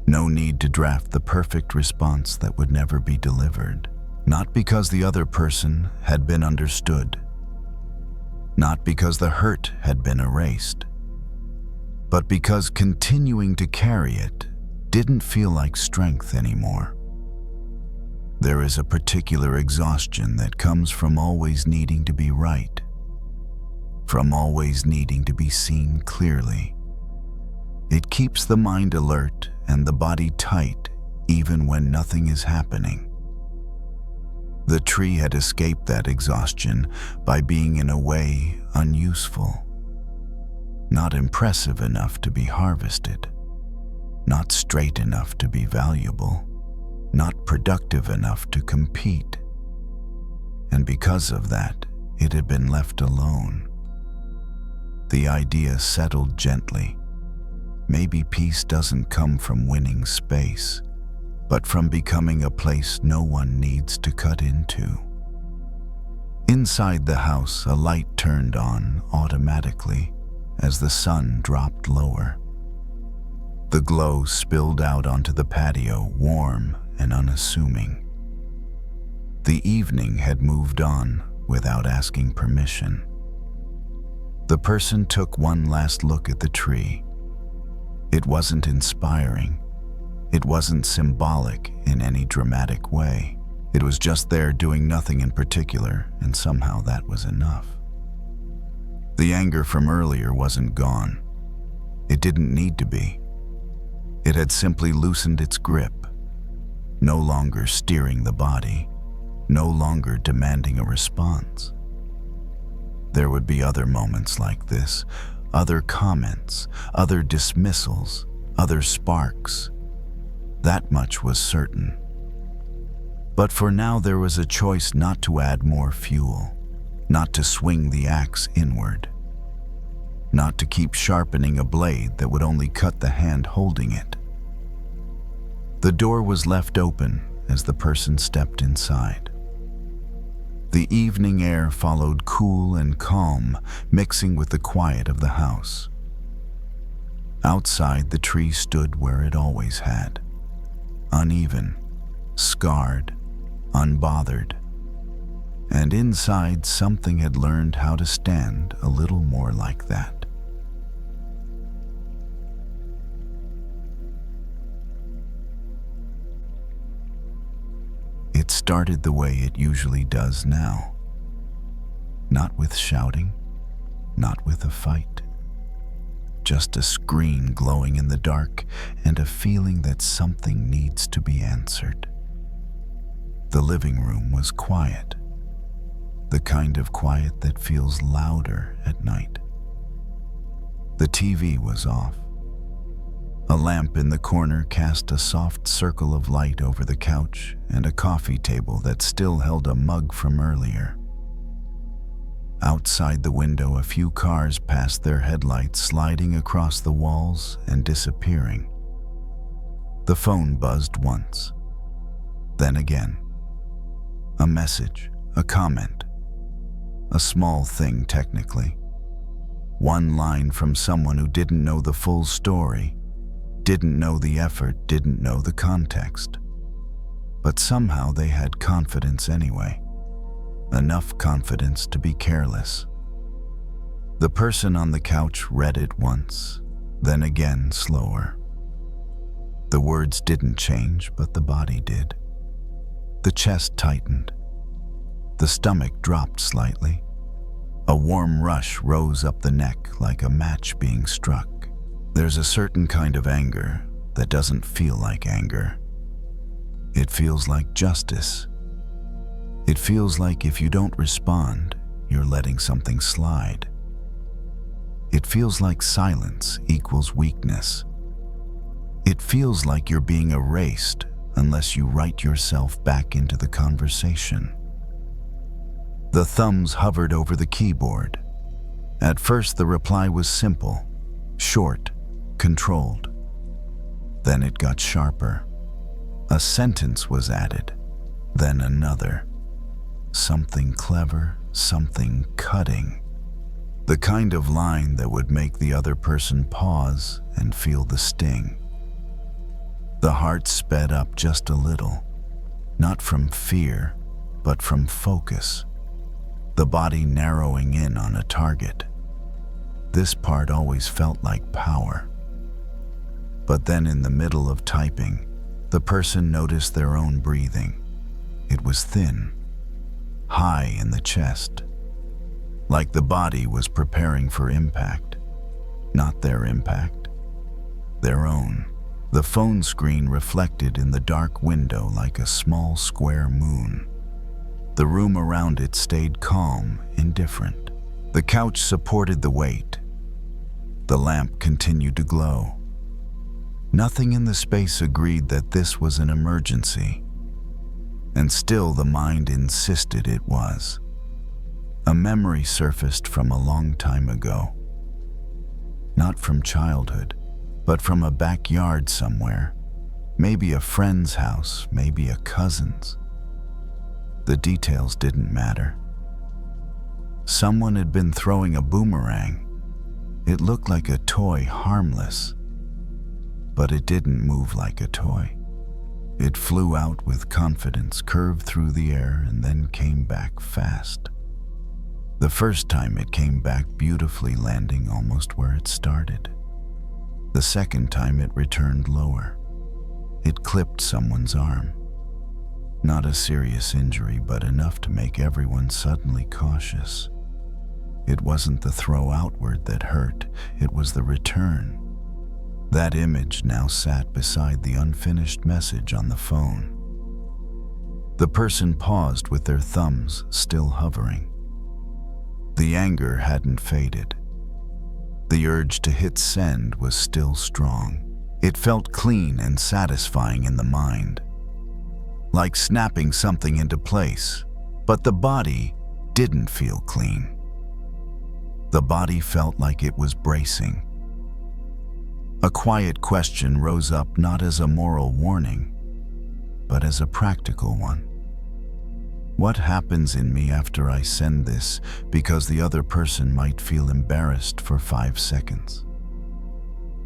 No need to draft the perfect response that would never be delivered. Not because the other person had been understood. Not because the hurt had been erased. But because continuing to carry it didn't feel like strength anymore. There is a particular exhaustion that comes from always needing to be right, from always needing to be seen clearly. It keeps the mind alert and the body tight even when nothing is happening. The tree had escaped that exhaustion by being in a way unuseful. Not impressive enough to be harvested, not straight enough to be valuable, not productive enough to compete. And because of that, it had been left alone. The idea settled gently. Maybe peace doesn't come from winning space, but from becoming a place no one needs to cut into. Inside the house, a light turned on automatically as the sun dropped lower. The glow spilled out onto the patio, warm and unassuming. The evening had moved on without asking permission. The person took one last look at the tree. It wasn't inspiring. It wasn't symbolic in any dramatic way. It was just there doing nothing in particular, and somehow that was enough. The anger from earlier wasn't gone. It didn't need to be. It had simply loosened its grip, no longer steering the body, no longer demanding a response. There would be other moments like this, other comments, other dismissals, other sparks. That much was certain. But for now there was a choice not to add more fuel, not to swing the axe inward, not to keep sharpening a blade that would only cut the hand holding it. The door was left open as the person stepped inside. The evening air followed, cool and calm, mixing with the quiet of the house. Outside, the tree stood where it always had, uneven, scarred, unbothered. And inside, something had learned how to stand a little more like that. It started the way it usually does now. Not with shouting, not with a fight. Just a screen glowing in the dark and a feeling that something needs to be answered. The living room was quiet, the kind of quiet that feels louder at night. The TV was off. A lamp in the corner cast a soft circle of light over the couch and a coffee table that still held a mug from earlier. Outside the window, a few cars passed their headlights sliding across the walls and disappearing. The phone buzzed once, then again. A message, a comment, a small thing technically. One line from someone who didn't know the full story, didn't know the effort, didn't know the context. But somehow they had confidence anyway. Enough confidence to be careless. The person on the couch read it once, then again slower. The words didn't change, but the body did. The chest tightened. The stomach dropped slightly. A warm rush rose up the neck like a match being struck. There's a certain kind of anger that doesn't feel like anger. It feels like justice. It feels like if you don't respond, you're letting something slide. It feels like silence equals weakness. It feels like you're being erased unless you write yourself back into the conversation. The thumbs hovered over the keyboard. At first, the reply was simple, short, controlled. Then it got sharper. A sentence was added, then another. Something clever, something cutting. The kind of line that would make the other person pause and feel the sting. The heart sped up just a little, not from fear, but from focus. The body narrowing in on a target. This part always felt like power. But then in the middle of typing, the person noticed their own breathing. It was thin, high in the chest, like the body was preparing for impact. Not their impact, their own. The phone screen reflected in the dark window like a small square moon. The room around it stayed calm, indifferent. The couch supported the weight. The lamp continued to glow. Nothing in the space agreed that this was an emergency, and still the mind insisted it was. A memory surfaced from a long time ago. Not from childhood, but from a backyard somewhere. Maybe a friend's house, maybe a cousin's. The details didn't matter. Someone had been throwing a boomerang. It looked like a toy, harmless, but it didn't move like a toy. It flew out with confidence, curved through the air, and then came back fast. The first time it came back beautifully, landing almost where it started. The second time it returned lower. It clipped someone's arm. Not a serious injury, but enough to make everyone suddenly cautious. It wasn't the throw outward that hurt, it was the return. That image now sat beside the unfinished message on the phone. The person paused with their thumbs still hovering. The anger hadn't faded. The urge to hit send was still strong. It felt clean and satisfying in the mind, like snapping something into place, but the body didn't feel clean. The body felt like it was bracing. A quiet question rose up, not as a moral warning, but as a practical one. What happens in me after I send this because the other person might feel embarrassed for 5 seconds?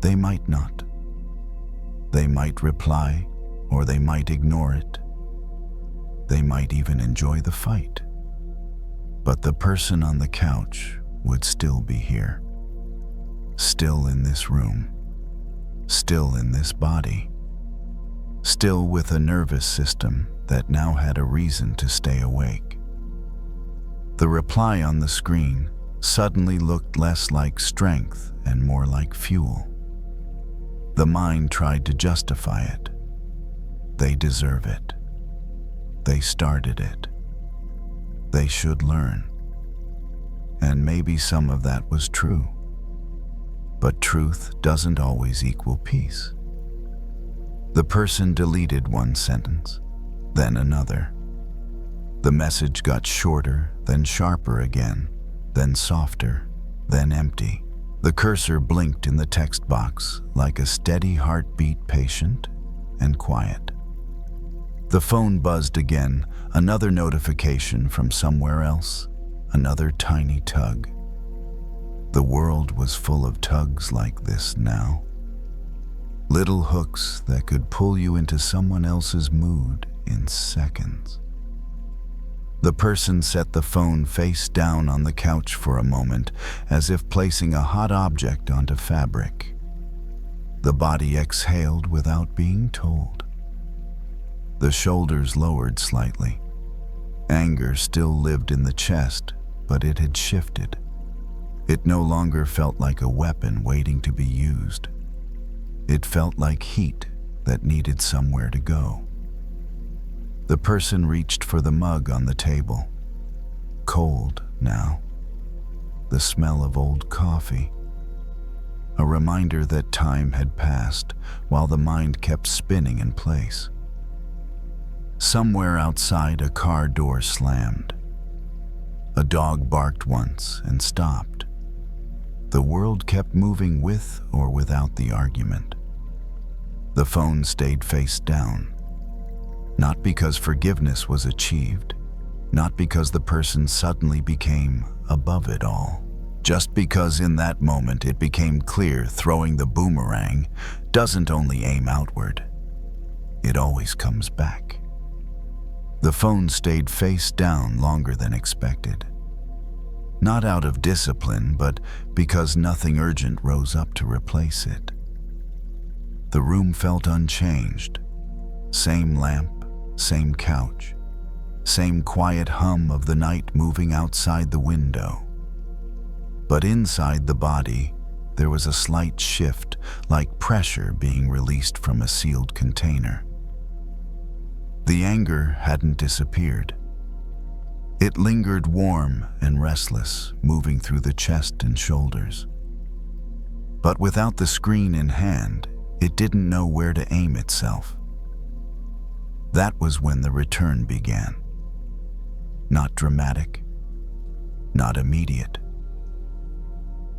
They might not. They might reply, or they might ignore it. They might even enjoy the fight. But the person on the couch would still be here. Still in this room. Still in this body. Still with a nervous system that now had a reason to stay awake. The reply on the screen suddenly looked less like strength and more like fuel. The mind tried to justify it. They deserve it. They started it. They should learn. And maybe some of that was true. But truth doesn't always equal peace. The person deleted one sentence, then another. The message got shorter, then sharper again, then softer, then empty. The cursor blinked in the text box like a steady heartbeat, patient and quiet. The phone buzzed again, another notification from somewhere else, another tiny tug. The world was full of tugs like this now. Little hooks that could pull you into someone else's mood in seconds. The person set the phone face down on the couch for a moment, as if placing a hot object onto fabric. The body exhaled without being told. The shoulders lowered slightly. Anger still lived in the chest, but it had shifted. It no longer felt like a weapon waiting to be used. It felt like heat that needed somewhere to go. The person reached for the mug on the table. Cold now. The smell of old coffee. A reminder that time had passed while the mind kept spinning in place. Somewhere outside, a car door slammed. A dog barked once and stopped. The world kept moving with or without the argument. The phone stayed face down. Not because forgiveness was achieved, not because the person suddenly became above it all, just because in that moment it became clear throwing the boomerang doesn't only aim outward, it always comes back. The phone stayed face down longer than expected. Not out of discipline, but because nothing urgent rose up to replace it. The room felt unchanged. Same lamp, same couch, same quiet hum of the night moving outside the window. But inside the body, there was a slight shift, like pressure being released from a sealed container. The anger hadn't disappeared. It lingered warm and restless, moving through the chest and shoulders. But without the screen in hand, it didn't know where to aim itself. That was when the return began. Not dramatic, not immediate.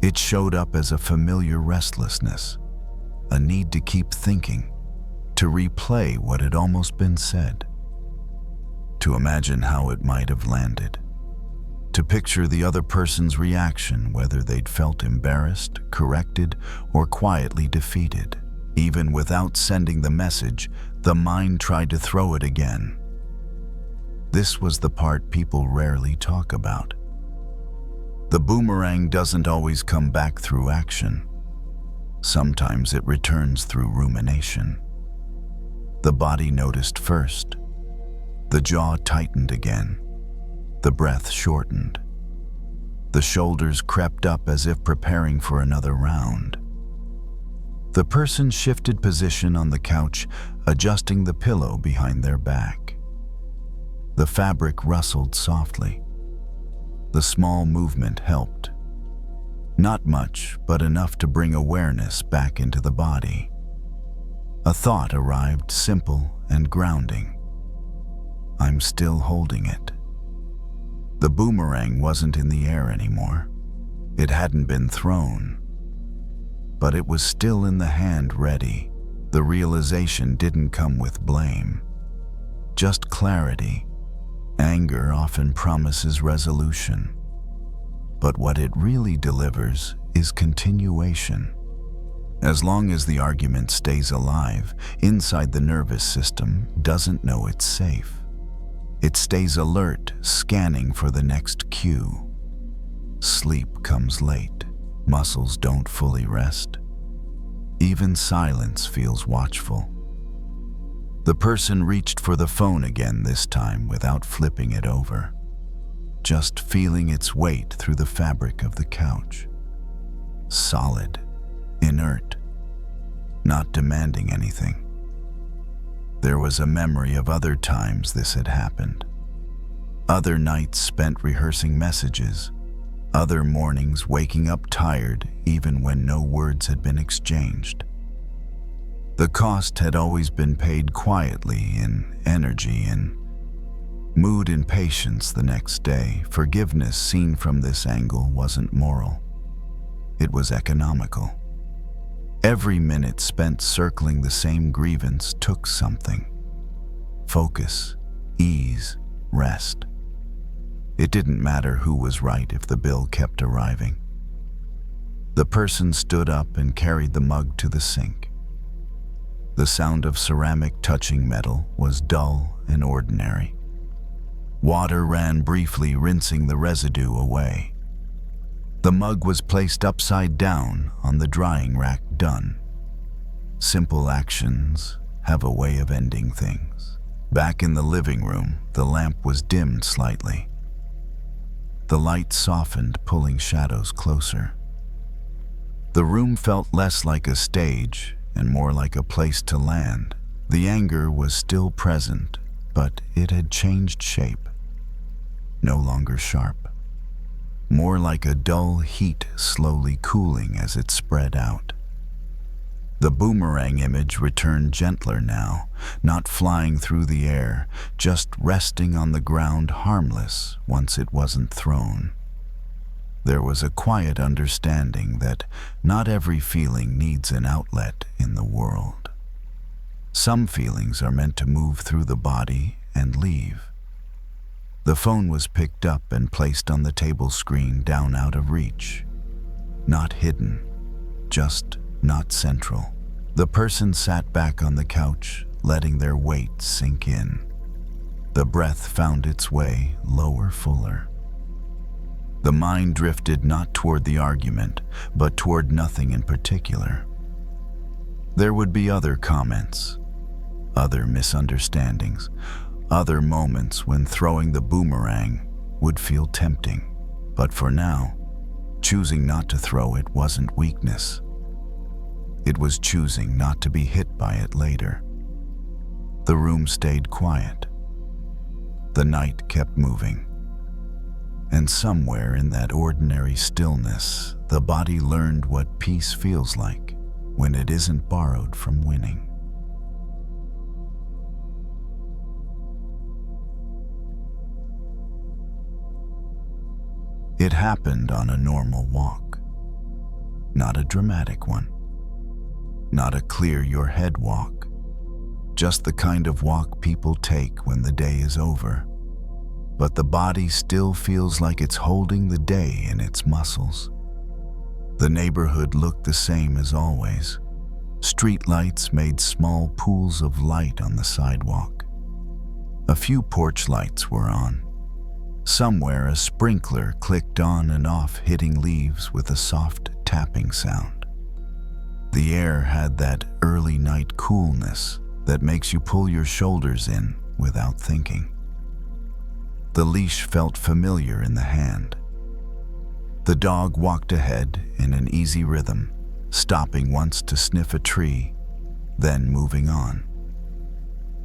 It showed up as a familiar restlessness, a need to keep thinking, to replay what had almost been said, to imagine how it might have landed, to picture the other person's reaction, whether they'd felt embarrassed, corrected, or quietly defeated. Even without sending the message, the mind tried to throw it again. This was the part people rarely talk about. The boomerang doesn't always come back through action. Sometimes it returns through rumination. The body noticed first. The jaw tightened again. The breath shortened. The shoulders crept up as if preparing for another round. The person shifted position on the couch, adjusting the pillow behind their back. The fabric rustled softly. The small movement helped. Not much, but enough to bring awareness back into the body. A thought arrived, simple and grounding. I'm still holding it. The boomerang wasn't in the air anymore. It hadn't been thrown. But it was still in the hand, ready. The realization didn't come with blame, just clarity. Anger often promises resolution, but what it really delivers is continuation. As long as the argument stays alive, inside the nervous system doesn't know it's safe. It stays alert, scanning for the next cue. Sleep comes late. Muscles don't fully rest. Even silence feels watchful. The person reached for the phone again, this time without flipping it over, just feeling its weight through the fabric of the couch. Solid, inert, not demanding anything. There was a memory of other times this had happened. Other nights spent rehearsing messages. Other mornings waking up tired even when no words had been exchanged. The cost had always been paid quietly in energy, in mood and patience the next day. Forgiveness seen from this angle wasn't moral. It was economical. Every minute spent circling the same grievance took something. Focus, ease, rest. It didn't matter who was right if the bill kept arriving. The person stood up and carried the mug to the sink. The sound of ceramic touching metal was dull and ordinary. Water ran briefly, rinsing the residue away. The mug was placed upside down on the drying rack. Done. Simple actions have a way of ending things. Back in the living room, the lamp was dimmed slightly. The light softened, pulling shadows closer. The room felt less like a stage and more like a place to land. The anger was still present, but it had changed shape. No longer sharp. More like a dull heat slowly cooling as it spread out. The boomerang image returned gentler now, not flying through the air, just resting on the ground, harmless once it wasn't thrown. There was a quiet understanding that not every feeling needs an outlet in the world. Some feelings are meant to move through the body and leave. The phone was picked up and placed on the table screen, down out of reach. Not hidden, just not central. The person sat back on the couch, letting their weight sink in. The breath found its way lower, fuller. The mind drifted not toward the argument, but toward nothing in particular. There would be other comments, other misunderstandings, other moments when throwing the boomerang would feel tempting. But for now, choosing not to throw it wasn't weakness. It was choosing not to be hit by it later. The room stayed quiet. The night kept moving. And somewhere in that ordinary stillness, the body learned what peace feels like when it isn't borrowed from winning. It happened on a normal walk. Not a dramatic one. Not a clear your head walk. Just the kind of walk people take when the day is over. But the body still feels like it's holding the day in its muscles. The neighborhood looked the same as always. Street lights made small pools of light on the sidewalk. A few porch lights were on. Somewhere a sprinkler clicked on and off, hitting leaves with a soft tapping sound. The air had that early night coolness that makes you pull your shoulders in without thinking. The leash felt familiar in the hand. The dog walked ahead in an easy rhythm, stopping once to sniff a tree, then moving on.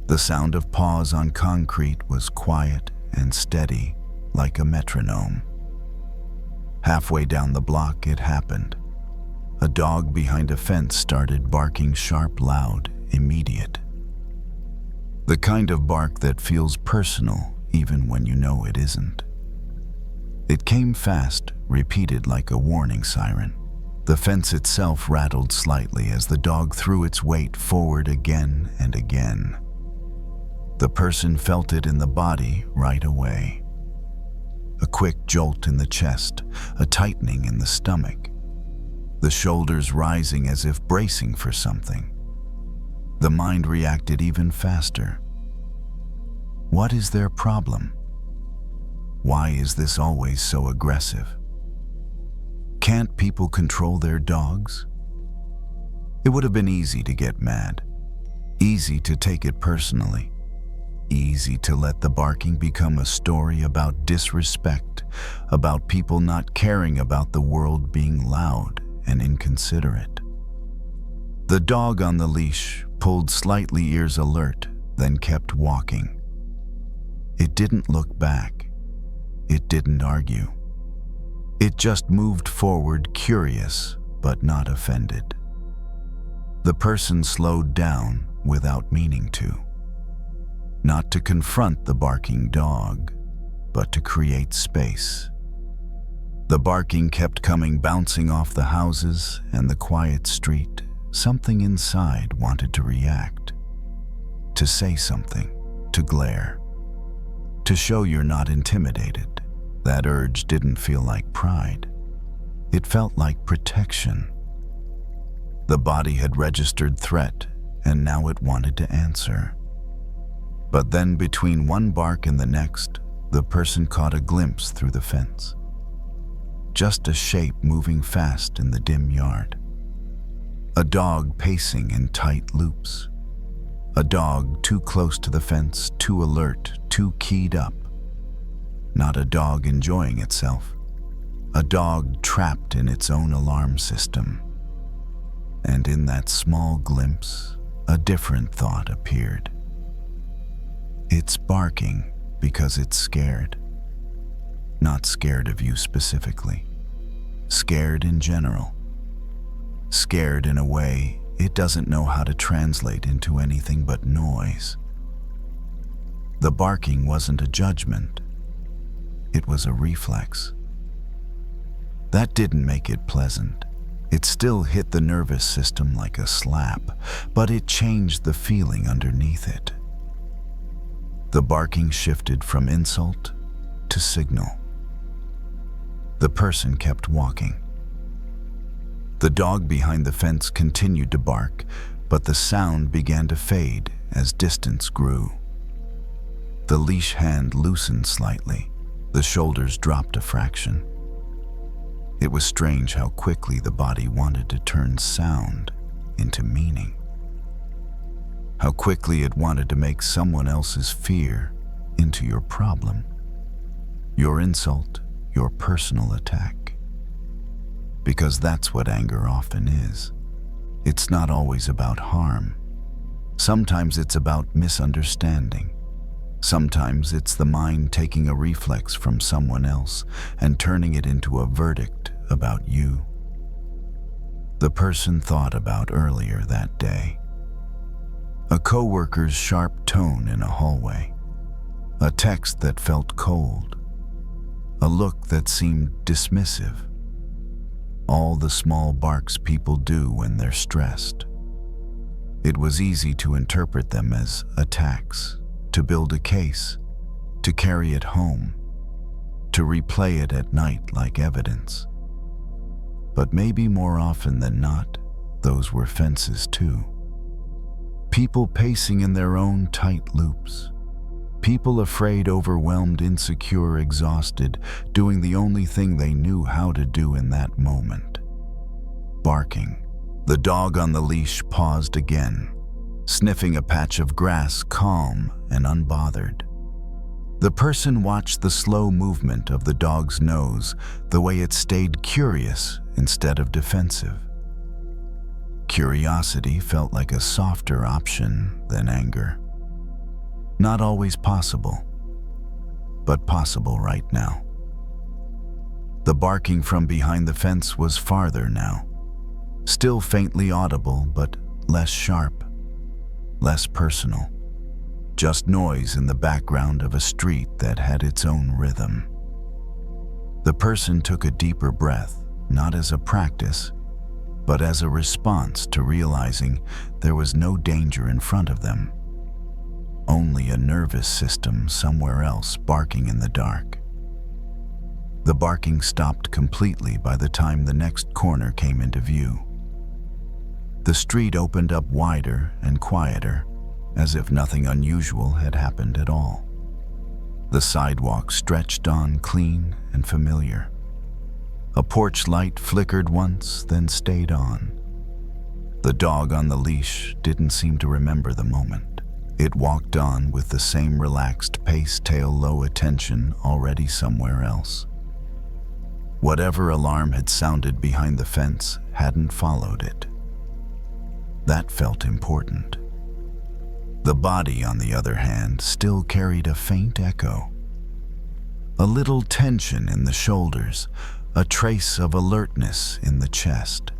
The sound of paws on concrete was quiet and steady, like a metronome. Halfway down the block, it happened. A dog behind a fence started barking sharp, loud, immediate. The kind of bark that feels personal even when you know it isn't. It came fast, repeated like a warning siren. The fence itself rattled slightly as the dog threw its weight forward again and again. The person felt it in the body right away. A quick jolt in the chest, a tightening in the stomach, the shoulders rising as if bracing for something. The mind reacted even faster. What is their problem? Why is this always so aggressive? Can't people control their dogs? It would have been easy to get mad, easy to take it personally, easy to let the barking become a story about disrespect, about people not caring about the world, being loud and inconsiderate. The dog on the leash pulled slightly, ears alert, then kept walking. It didn't look back. It didn't argue. It just moved forward, curious but not offended. The person slowed down without meaning to. Not to confront the barking dog, but to create space. The barking kept coming, bouncing off the houses and the quiet street. Something inside wanted to react, to say something, to glare, to show you're not intimidated. That urge didn't feel like pride. It felt like protection. The body had registered threat, and now it wanted to answer. But then between one bark and the next, the person caught a glimpse through the fence. Just a shape moving fast in the dim yard. A dog pacing in tight loops. A dog too close to the fence, too alert, too keyed up. Not a dog enjoying itself. A dog trapped in its own alarm system. And in that small glimpse, a different thought appeared. It's barking because it's scared. Not scared of you specifically. Scared in general. Scared in a way it doesn't know how to translate into anything but noise. The barking wasn't a judgment. It was a reflex. That didn't make it pleasant. It still hit the nervous system like a slap, but it changed the feeling underneath it. The barking shifted from insult to signal. The person kept walking. The dog behind the fence continued to bark, but the sound began to fade as distance grew. The leash hand loosened slightly. The shoulders dropped a fraction. It was strange how quickly the body wanted to turn sound into meaning. How quickly it wanted to make someone else's fear into your problem, your insult, your personal attack. Because that's what anger often is. It's not always about harm. Sometimes it's about misunderstanding. Sometimes it's the mind taking a reflex from someone else and turning it into a verdict about you. The person thought about earlier that day. A coworker's sharp tone in a hallway. A text that felt cold. A look that seemed dismissive. All the small barks people do when they're stressed. It was easy to interpret them as attacks, to build a case, to carry it home, to replay it at night like evidence. But maybe more often than not, those were fences too. People pacing in their own tight loops. People afraid, overwhelmed, insecure, exhausted, doing the only thing they knew how to do in that moment. Barking. The dog on the leash paused again, sniffing a patch of grass, calm and unbothered. The person watched the slow movement of the dog's nose, the way it stayed curious instead of defensive. Curiosity felt like a softer option than anger. Not always possible, but possible right now. The barking from behind the fence was farther now, still faintly audible, but less sharp, less personal. Just noise in the background of a street that had its own rhythm. The person took a deeper breath, not as a practice, but as a response to realizing there was no danger in front of them. Only a nervous system somewhere else barking in the dark. The barking stopped completely by the time the next corner came into view. The street opened up wider and quieter, as if nothing unusual had happened at all. The sidewalk stretched on clean and familiar. A porch light flickered once, then stayed on. The dog on the leash didn't seem to remember the moment. It walked on with the same relaxed pace, tail low, attention already somewhere else. Whatever alarm had sounded behind the fence hadn't followed it. That felt important. The body, on the other hand, still carried a faint echo. A little tension in the shoulders, a trace of alertness in the chest.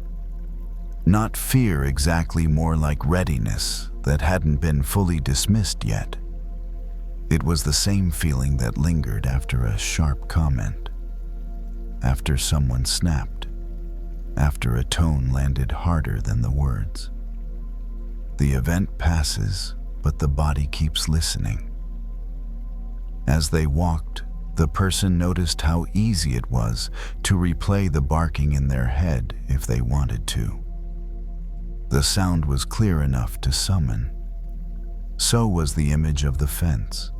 Not fear exactly, more like readiness that hadn't been fully dismissed yet. It was the same feeling that lingered after a sharp comment, after someone snapped, after a tone landed harder than the words. The event passes, but the body keeps listening. As they walked, the person noticed how easy it was to replay the barking in their head if they wanted to. The sound was clear enough to summon. So was the image of the fence,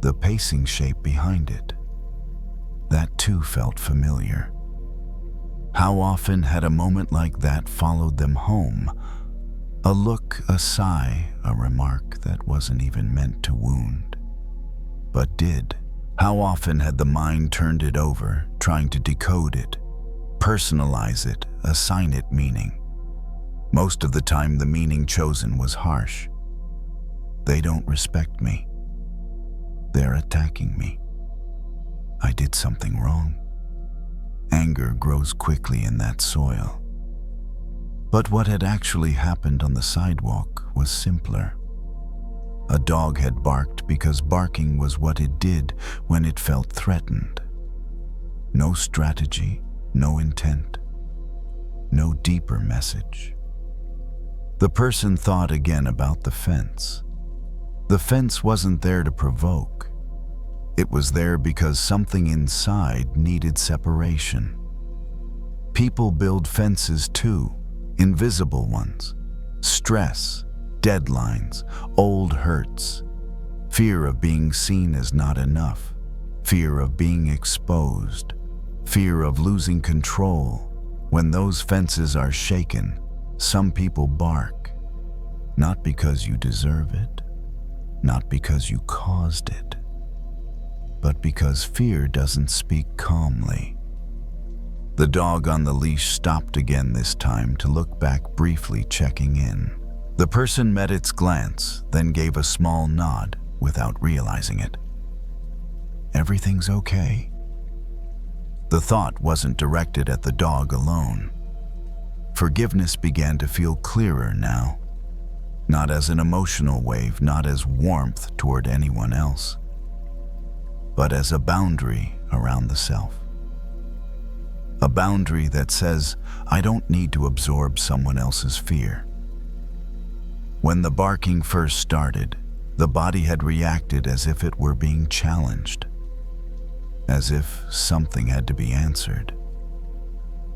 the pacing shape behind it. That too felt familiar. How often had a moment like that followed them home? A look, a sigh, a remark that wasn't even meant to wound, but did. How often had the mind turned it over, trying to decode it, personalize it, assign it meaning? Most of the time, the meaning chosen was harsh. They don't respect me. They're attacking me. I did something wrong. Anger grows quickly in that soil. But what had actually happened on the sidewalk was simpler. A dog had barked because barking was what it did when it felt threatened. No strategy, no intent, no deeper message. The person thought again about the fence. The fence wasn't there to provoke. It was there because something inside needed separation. People build fences too, invisible ones. Stress, deadlines, old hurts, fear of being seen as not enough, fear of being exposed, fear of losing control. When those fences are shaken, some people bark, not because you deserve it, not because you caused it, but because fear doesn't speak calmly. The dog on the leash stopped again, this time to look back briefly, checking in. The person met its glance, then gave a small nod, without realizing it. Everything's okay. The thought wasn't directed at the dog alone. Forgiveness began to feel clearer now, not as an emotional wave, not as warmth toward anyone else, but as a boundary around the self. A boundary that says, I don't need to absorb someone else's fear. When the barking first started, the body had reacted as if it were being challenged, as if something had to be answered.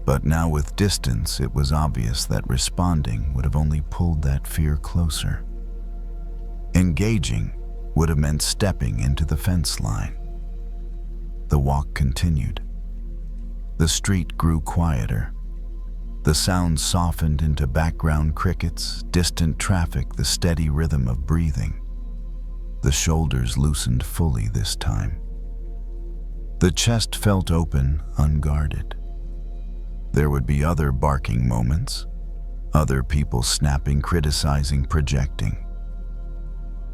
But now with distance, it was obvious that responding would have only pulled that fear closer. Engaging would have meant stepping into the fence line. The walk continued. The street grew quieter. The sounds softened into background crickets, distant traffic, the steady rhythm of breathing. The shoulders loosened fully this time. The chest felt open, unguarded. There would be other barking moments, other people snapping, criticizing, projecting.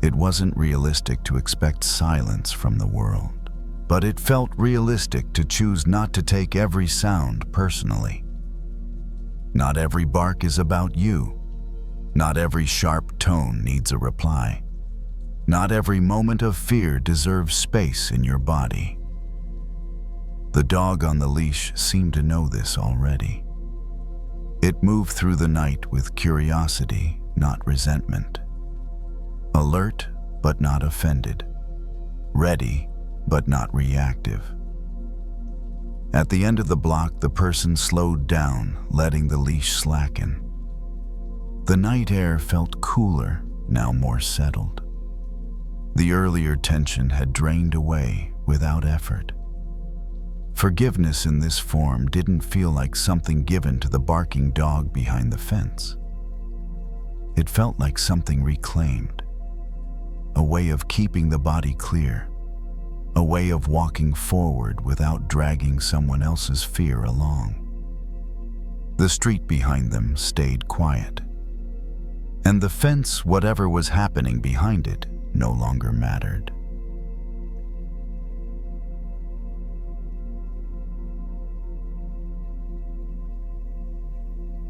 It wasn't realistic to expect silence from the world, but it felt realistic to choose not to take every sound personally. Not every bark is about you. Not every sharp tone needs a reply. Not every moment of fear deserves space in your body. The dog on the leash seemed to know this already. It moved through the night with curiosity, not resentment. Alert, but not offended. Ready, but not reactive. At the end of the block, the person slowed down, letting the leash slacken. The night air felt cooler, now more settled. The earlier tension had drained away without effort. Forgiveness in this form didn't feel like something given to the barking dog behind the fence. It felt like something reclaimed, a way of keeping the body clear, a way of walking forward without dragging someone else's fear along. The street behind them stayed quiet, and the fence, whatever was happening behind it, no longer mattered.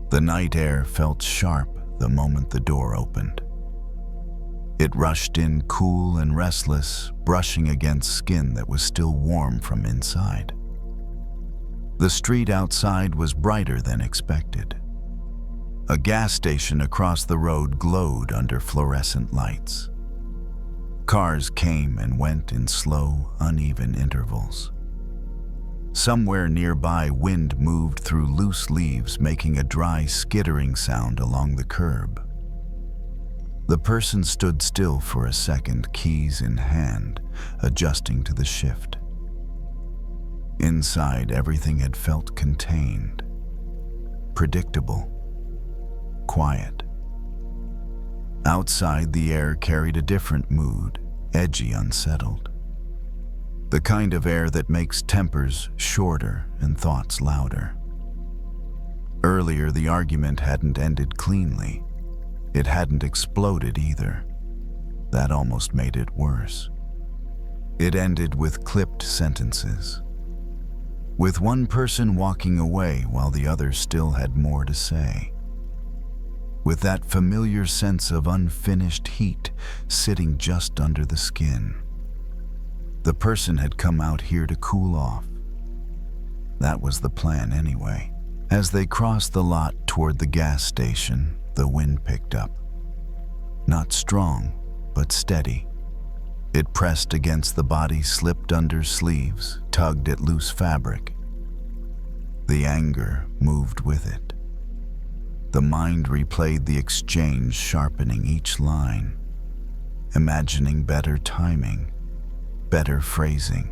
The night air felt sharp the moment the door opened. It rushed in cool and restless, brushing against skin that was still warm from inside. The street outside was brighter than expected. A gas station across the road glowed under fluorescent lights. Cars came and went in slow, uneven intervals. Somewhere nearby, wind moved through loose leaves, making a dry, skittering sound along the curb. The person stood still for a second, keys in hand, adjusting to the shift. Inside, everything had felt contained, predictable, quiet. Outside, the air carried a different mood, edgy, unsettled. The kind of air that makes tempers shorter and thoughts louder. Earlier, the argument hadn't ended cleanly. It hadn't exploded either. That almost made it worse. It ended with clipped sentences, with one person walking away while the other still had more to say. With that familiar sense of unfinished heat sitting just under the skin. The person had come out here to cool off. That was the plan anyway. As they crossed the lot toward the gas station, the wind picked up. Not strong, but steady. It pressed against the body, slipped under sleeves, tugged at loose fabric. The anger moved with it. The mind replayed the exchange, sharpening each line, imagining better timing, better phrasing,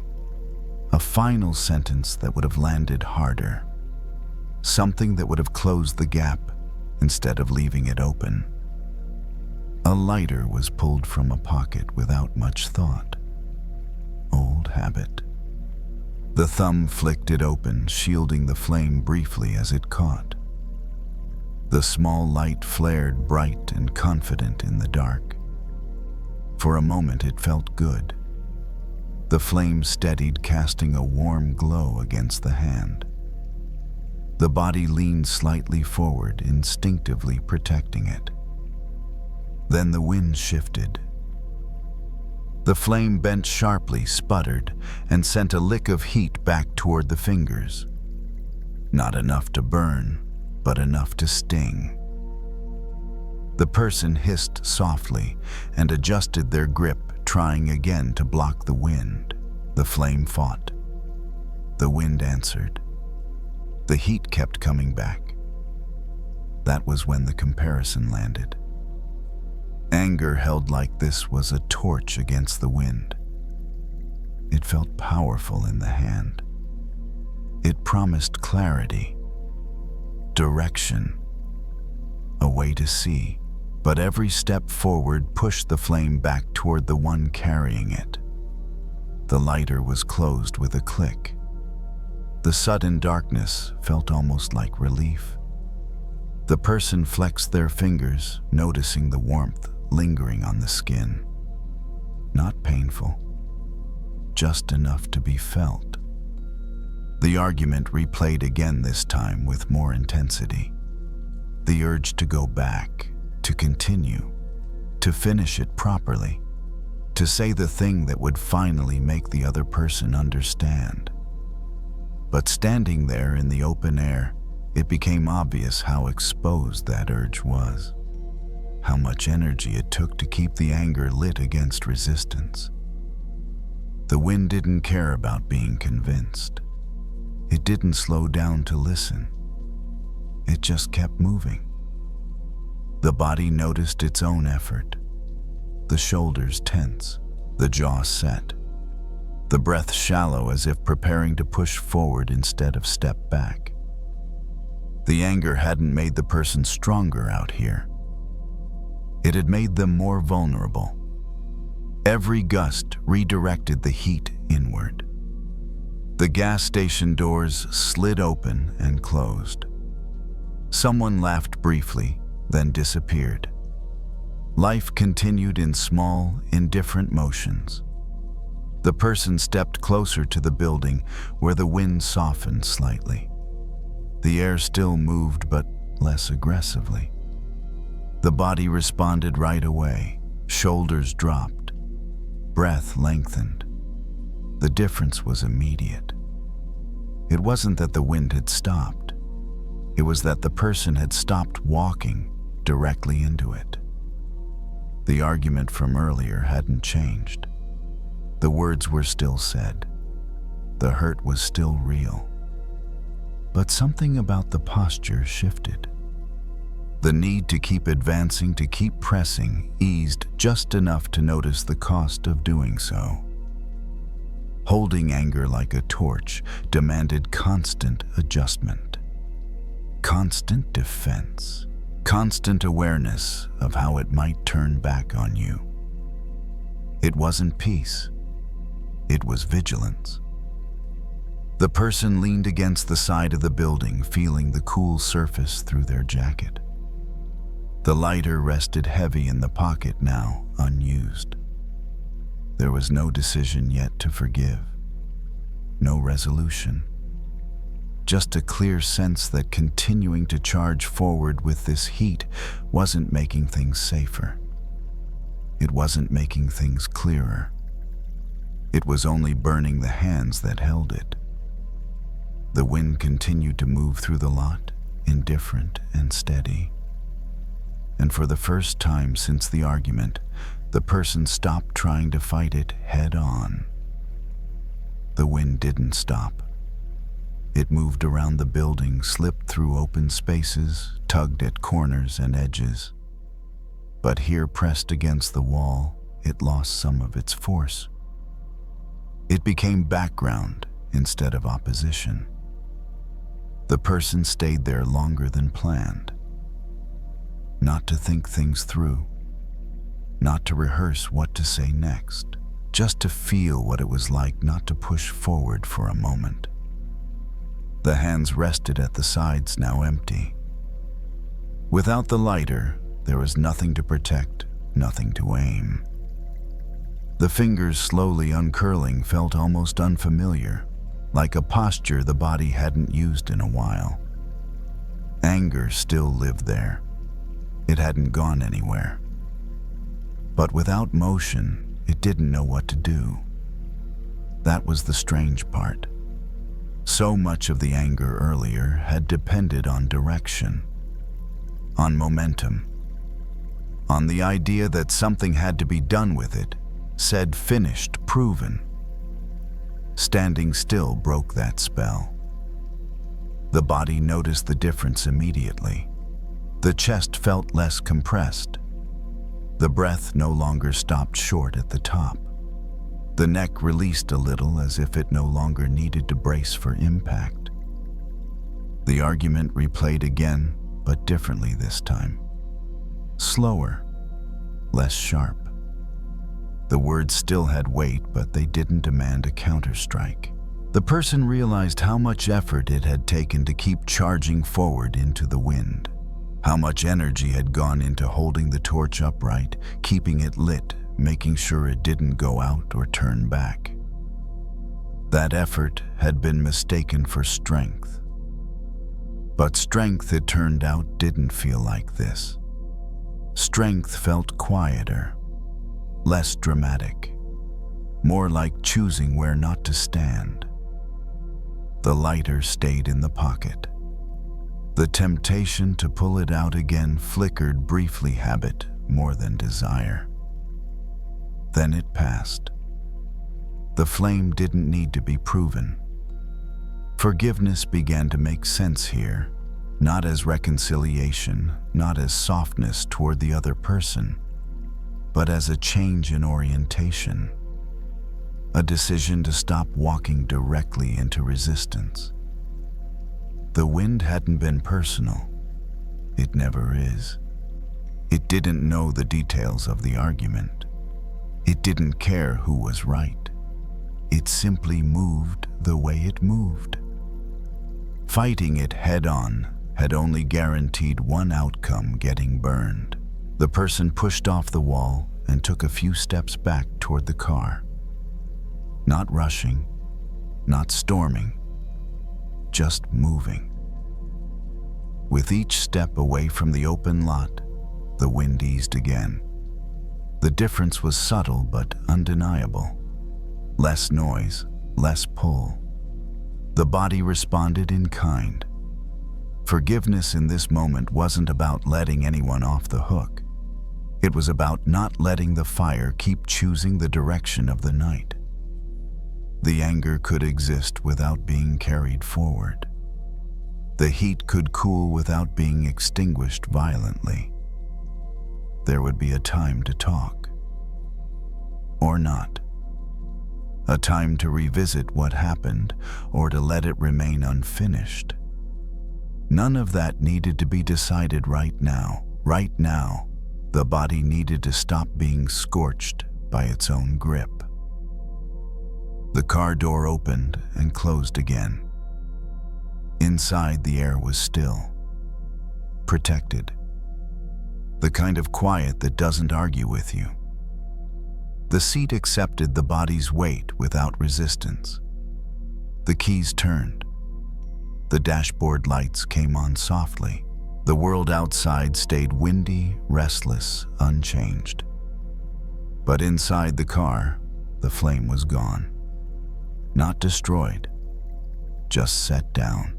a final sentence that would have landed harder, something that would have closed the gap instead of leaving it open. A lighter was pulled from a pocket without much thought. Old habit. The thumb flicked it open, shielding the flame briefly as it caught. The small light flared bright and confident in the dark. For a moment it felt good. The flame steadied, casting a warm glow against the hand. The body leaned slightly forward, instinctively protecting it. Then the wind shifted. The flame bent sharply, sputtered, and sent a lick of heat back toward the fingers. Not enough to burn, but enough to sting. The person hissed softly and adjusted their grip, trying again to block the wind. The flame fought. The wind answered. The heat kept coming back. That was when the comparison landed. Anger held like this was a torch against the wind. It felt powerful in the hand. It promised clarity, direction, a way to see. But every step forward pushed the flame back toward the one carrying it. The lighter was closed with a click. The sudden darkness felt almost like relief. The person flexed their fingers, noticing the warmth lingering on the skin. Not painful, just enough to be felt. The argument replayed again, this time with more intensity. The urge to go back, to continue, to finish it properly, to say the thing that would finally make the other person understand. But standing there in the open air, it became obvious how exposed that urge was, how much energy it took to keep the anger lit against resistance. The wind didn't care about being convinced. It didn't slow down to listen. It just kept moving. The body noticed its own effort. The shoulders tense, the jaw set, the breath shallow as if preparing to push forward instead of step back. The anger hadn't made the person stronger out here. It had made them more vulnerable. Every gust redirected the heat inward. The gas station doors slid open and closed. Someone laughed briefly, then disappeared. Life continued in small, indifferent motions. The person stepped closer to the building, where the wind softened slightly. The air still moved, but less aggressively. The body responded right away. Shoulders dropped. Breath lengthened. The difference was immediate. It wasn't that the wind had stopped. It was that the person had stopped walking directly into it. The argument from earlier hadn't changed. The words were still said. The hurt was still real. But something about the posture shifted. The need to keep advancing, to keep pressing, eased just enough to notice the cost of doing so. Holding anger like a torch demanded constant adjustment, constant defense, constant awareness of how it might turn back on you. It wasn't peace. It was vigilance. The person leaned against the side of the building, feeling the cool surface through their jacket. The lighter rested heavy in the pocket, now unused. There was no decision yet to forgive, no resolution. Just a clear sense that continuing to charge forward with this heat wasn't making things safer. It wasn't making things clearer. It was only burning the hands that held it. The wind continued to move through the lot, indifferent and steady. And for the first time since the argument, the person stopped trying to fight it head on. The wind didn't stop. It moved around the building, slipped through open spaces, tugged at corners and edges. But here, pressed against the wall, it lost some of its force. It became background instead of opposition. The person stayed there longer than planned. Not to think things through, not to rehearse what to say next, just to feel what it was like not to push forward for a moment. The hands rested at the sides, now empty. Without the lighter, there was nothing to protect, nothing to aim. The fingers slowly uncurling felt almost unfamiliar, like a posture the body hadn't used in a while. Anger still lived there. It hadn't gone anywhere. But without motion, it didn't know what to do. That was the strange part. So much of the anger earlier had depended on direction, on momentum, on the idea that something had to be done with it, said finished, proven. Standing still broke that spell. The body noticed the difference immediately. The chest felt less compressed. The breath no longer stopped short at the top. The neck released a little as if it no longer needed to brace for impact. The argument replayed again, but differently this time. Slower, less sharp. The words still had weight, but they didn't demand a counterstrike. The person realized how much effort it had taken to keep charging forward into the wind. How much energy had gone into holding the torch upright, keeping it lit, making sure it didn't go out or turn back. That effort had been mistaken for strength. But strength, it turned out, didn't feel like this. Strength felt quieter, less dramatic, more like choosing where not to stand. The lighter stayed in the pocket. The temptation to pull it out again flickered briefly, habit more than desire. Then it passed. The flame didn't need to be proven. Forgiveness began to make sense here, not as reconciliation, not as softness toward the other person, but as a change in orientation, a decision to stop walking directly into resistance. The wind hadn't been personal. It never is. It didn't know the details of the argument. It didn't care who was right. It simply moved the way it moved. Fighting it head-on had only guaranteed one outcome: getting burned. The person pushed off the wall and took a few steps back toward the car. Not rushing, not storming, just moving. With each step away from the open lot, the wind eased again. The difference was subtle but undeniable. Less noise, less pull. The body responded in kind. Forgiveness in this moment wasn't about letting anyone off the hook. It was about not letting the fire keep choosing the direction of the night. The anger could exist without being carried forward. The heat could cool without being extinguished violently. There would be a time to talk. Or not. A time to revisit what happened, or to let it remain unfinished. None of that needed to be decided right now. Right now, the body needed to stop being scorched by its own grip. The car door opened and closed again. Inside, the air was still, protected. The kind of quiet that doesn't argue with you. The seat accepted the body's weight without resistance. The keys turned. The dashboard lights came on softly. The world outside stayed windy, restless, unchanged. But inside the car, the flame was gone. Not destroyed, just set down.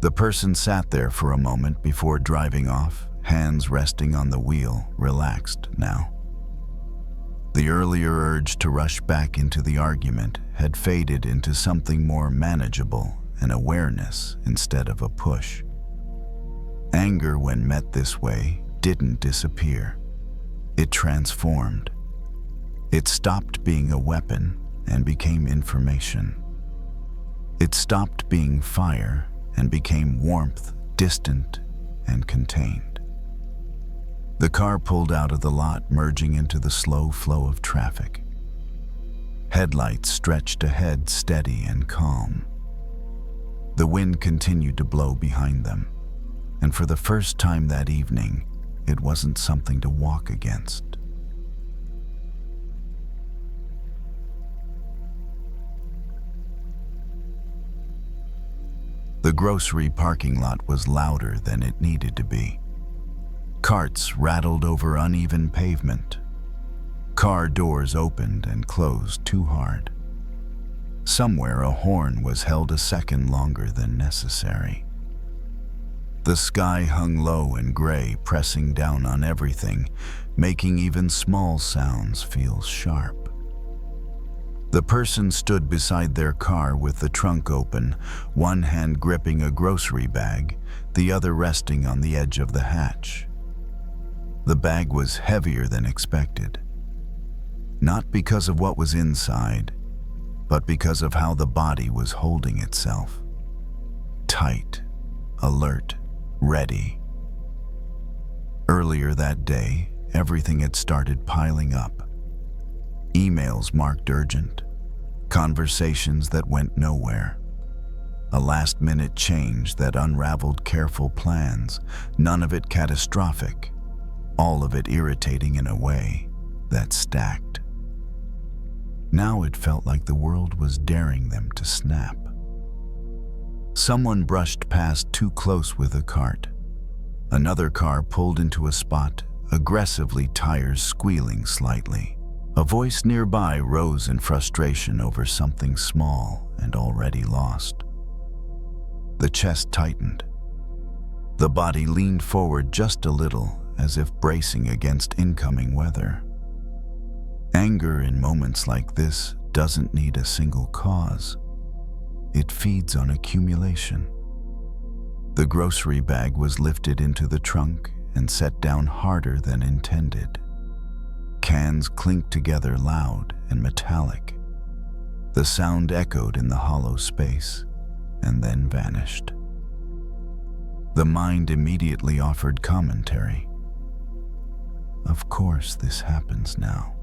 The person sat there for a moment before driving off, hands resting on the wheel, relaxed now. The earlier urge to rush back into the argument had faded into something more manageable, an awareness instead of a push. Anger, when met this way, didn't disappear. It transformed. It stopped being a weapon and became information. It stopped being fire and became warmth, distant and contained. The car pulled out of the lot, merging into the slow flow of traffic. Headlights stretched ahead, steady and calm. The wind continued to blow behind them, and for the first time that evening, it wasn't something to walk against. The grocery parking lot was louder than it needed to be. Carts rattled over uneven pavement. Car doors opened and closed too hard. Somewhere a horn was held a second longer than necessary. The sky hung low and gray, pressing down on everything, making even small sounds feel sharp. The person stood beside their car with the trunk open, one hand gripping a grocery bag, the other resting on the edge of the hatch. The bag was heavier than expected. Not because of what was inside, but because of how the body was holding itself. Tight, alert, ready. Earlier that day, everything had started piling up. Emails marked urgent, conversations that went nowhere, a last-minute change that unraveled careful plans, none of it catastrophic, all of it irritating in a way that stacked. Now it felt like the world was daring them to snap. Someone brushed past too close with a cart. Another car pulled into a spot, aggressively, tires squealing slightly. A voice nearby rose in frustration over something small and already lost. The chest tightened. The body leaned forward just a little, as if bracing against incoming weather. Anger in moments like this doesn't need a single cause. It feeds on accumulation. The grocery bag was lifted into the trunk and set down harder than intended. Cans clinked together loud and metallic. The sound echoed in the hollow space and then vanished. The mind immediately offered commentary. Of course this happens now.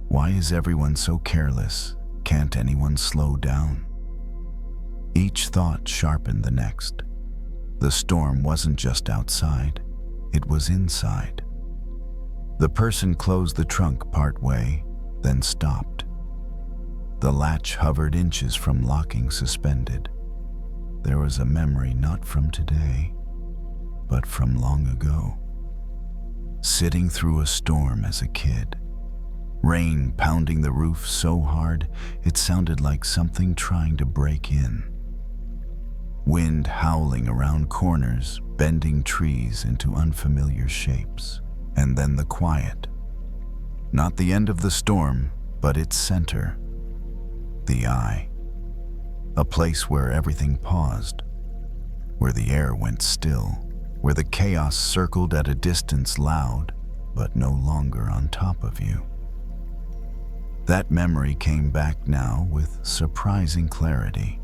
Why is everyone so careless? Can't anyone slow down? Each thought sharpened the next. The storm wasn't just outside, it was inside. The person closed the trunk partway, then stopped. The latch hovered inches from locking suspended. There was a memory not from today, but from long ago. Sitting through a storm as a kid. Rain pounding the roof so hard it sounded like something trying to break in. Wind howling around corners, bending trees into unfamiliar shapes. And then the quiet. Not the end of the storm, but its center. The eye. A place where everything paused, where the air went still, where the chaos circled at a distance loud, but no longer on top of you. That memory came back now with surprising clarity.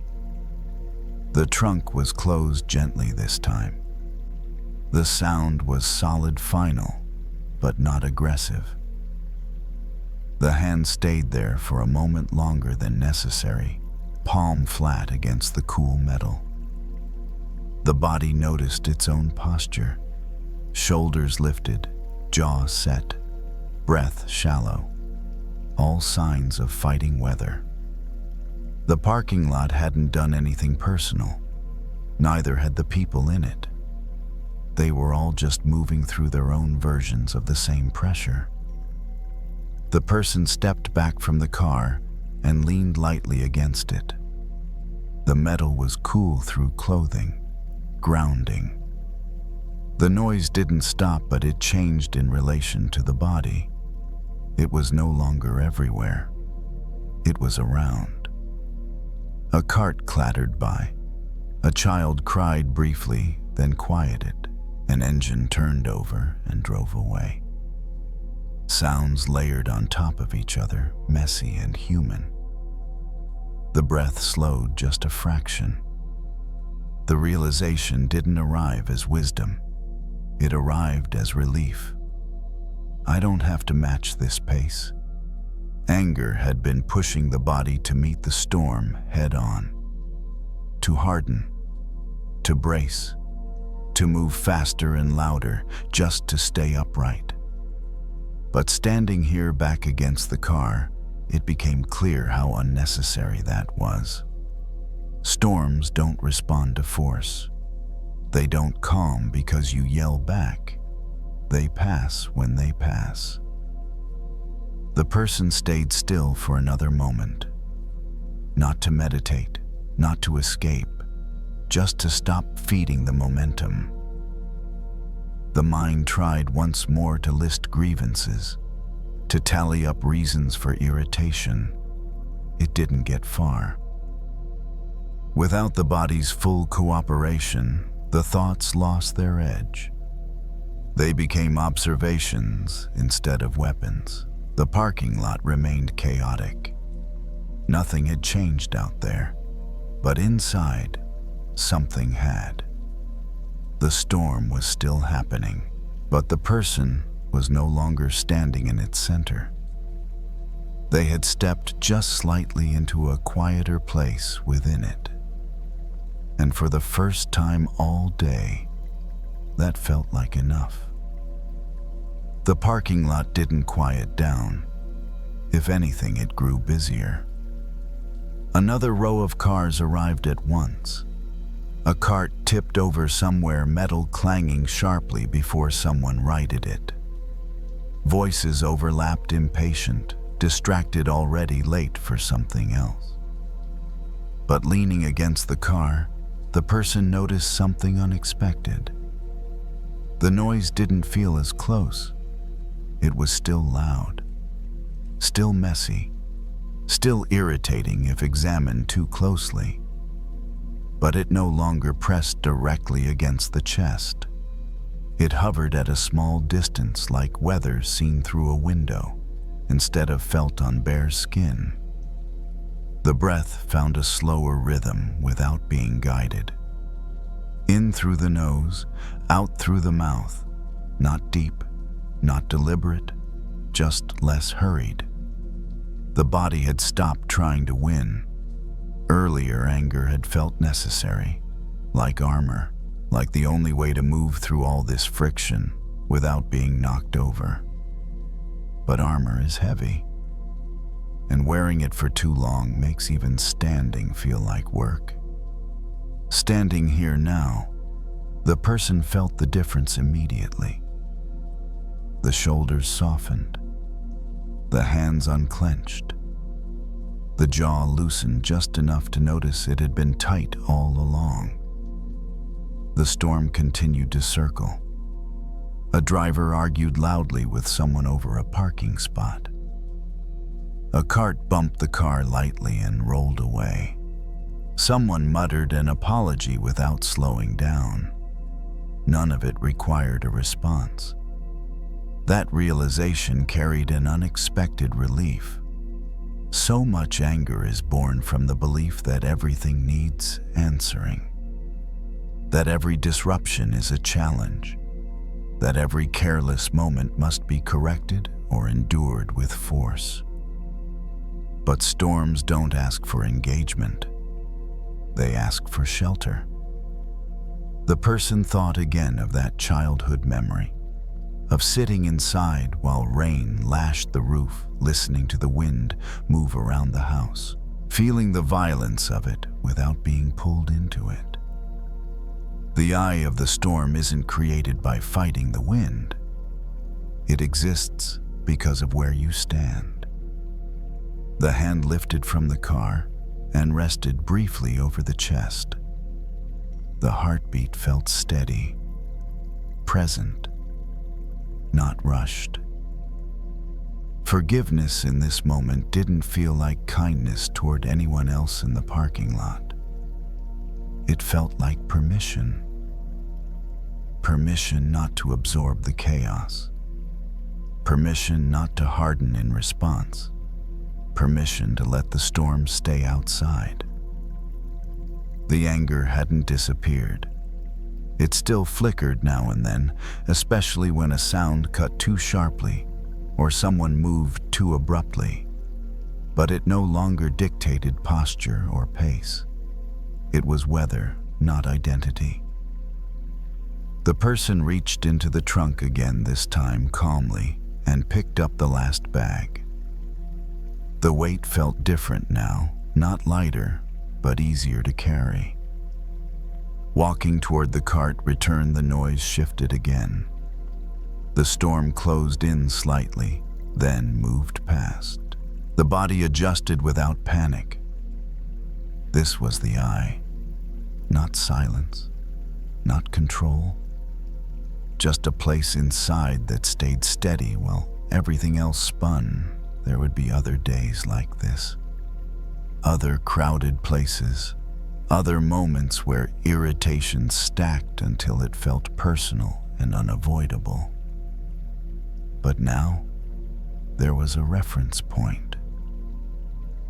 The trunk was closed gently this time. The sound was solid, final, but not aggressive. The hand stayed there for a moment longer than necessary, palm flat against the cool metal. The body noticed its own posture, shoulders lifted, jaw set, breath shallow, all signs of fighting weather. The parking lot hadn't done anything personal, neither had the people in it. They were all just moving through their own versions of the same pressure. The person stepped back from the car and leaned lightly against it. The metal was cool through clothing, grounding. The noise didn't stop, but it changed in relation to the body. It was no longer everywhere. It was around. A cart clattered by. A child cried briefly, then quieted. An engine turned over and drove away. Sounds layered on top of each other, messy and human. The breath slowed just a fraction. The realization didn't arrive as wisdom. It arrived as relief. I don't have to match this pace. Anger had been pushing the body to meet the storm head on. To harden. To brace. To move faster and louder, just to stay upright. But standing here back against the car, it became clear how unnecessary that was. Storms don't respond to force. They don't calm because you yell back. They pass when they pass. The person stayed still for another moment. Not to meditate, not to escape, just to stop feeding the momentum. The mind tried once more to list grievances, to tally up reasons for irritation. It didn't get far. Without the body's full cooperation, the thoughts lost their edge. They became observations instead of weapons. The parking lot remained chaotic. Nothing had changed out there, but inside, something had. The storm was still happening, but the person was no longer standing in its center. They had stepped just slightly into a quieter place within it. And for the first time all day, that felt like enough. The parking lot didn't quiet down. If anything, it grew busier. Another row of cars arrived at once. A cart tipped over somewhere, metal clanging sharply before someone righted it. Voices overlapped, impatient, distracted, already late for something else. But leaning against the car, the person noticed something unexpected. The noise didn't feel as close. It was still loud, still messy, still irritating if examined too closely. But it no longer pressed directly against the chest. It hovered at a small distance, like weather seen through a window, instead of felt on bare skin. The breath found a slower rhythm without being guided. In through the nose, out through the mouth, not deep, not deliberate, just less hurried. The body had stopped trying to win. Earlier, anger had felt necessary, like armor, like the only way to move through all this friction without being knocked over. But armor is heavy, and wearing it for too long makes even standing feel like work. Standing here now, the person felt the difference immediately. The shoulders softened, the hands unclenched, the jaw loosened just enough to notice it had been tight all along. The storm continued to circle. A driver argued loudly with someone over a parking spot. A cart bumped the car lightly and rolled away. Someone muttered an apology without slowing down. None of it required a response. That realization carried an unexpected relief. So much anger is born from the belief that everything needs answering, that every disruption is a challenge, that every careless moment must be corrected or endured with force. But storms don't ask for engagement. They ask for shelter. The person thought again of that childhood memory, of sitting inside while rain lashed the roof, listening to the wind move around the house, feeling the violence of it without being pulled into it. The eye of the storm isn't created by fighting the wind. It exists because of where you stand. The hand lifted from the car and rested briefly over the chest. The heartbeat felt steady, present, not rushed. Forgiveness in this moment didn't feel like kindness toward anyone else in the parking lot. It felt like permission. Permission not to absorb the chaos. Permission not to harden in response. Permission to let the storm stay outside. The anger hadn't disappeared. It still flickered now and then, especially when a sound cut too sharply or someone moved too abruptly. But it no longer dictated posture or pace. It was weather, not identity. The person reached into the trunk again, this time calmly, and picked up the last bag. The weight felt different now, not lighter, but easier to carry. Walking toward the cart returned, the noise shifted again. The storm closed in slightly, then moved past. The body adjusted without panic. This was the I. Not silence, not control. Just a place inside that stayed steady while everything else spun. There would be other days like this. Other crowded places. Other moments where irritation stacked until it felt personal and unavoidable. But now, there was a reference point.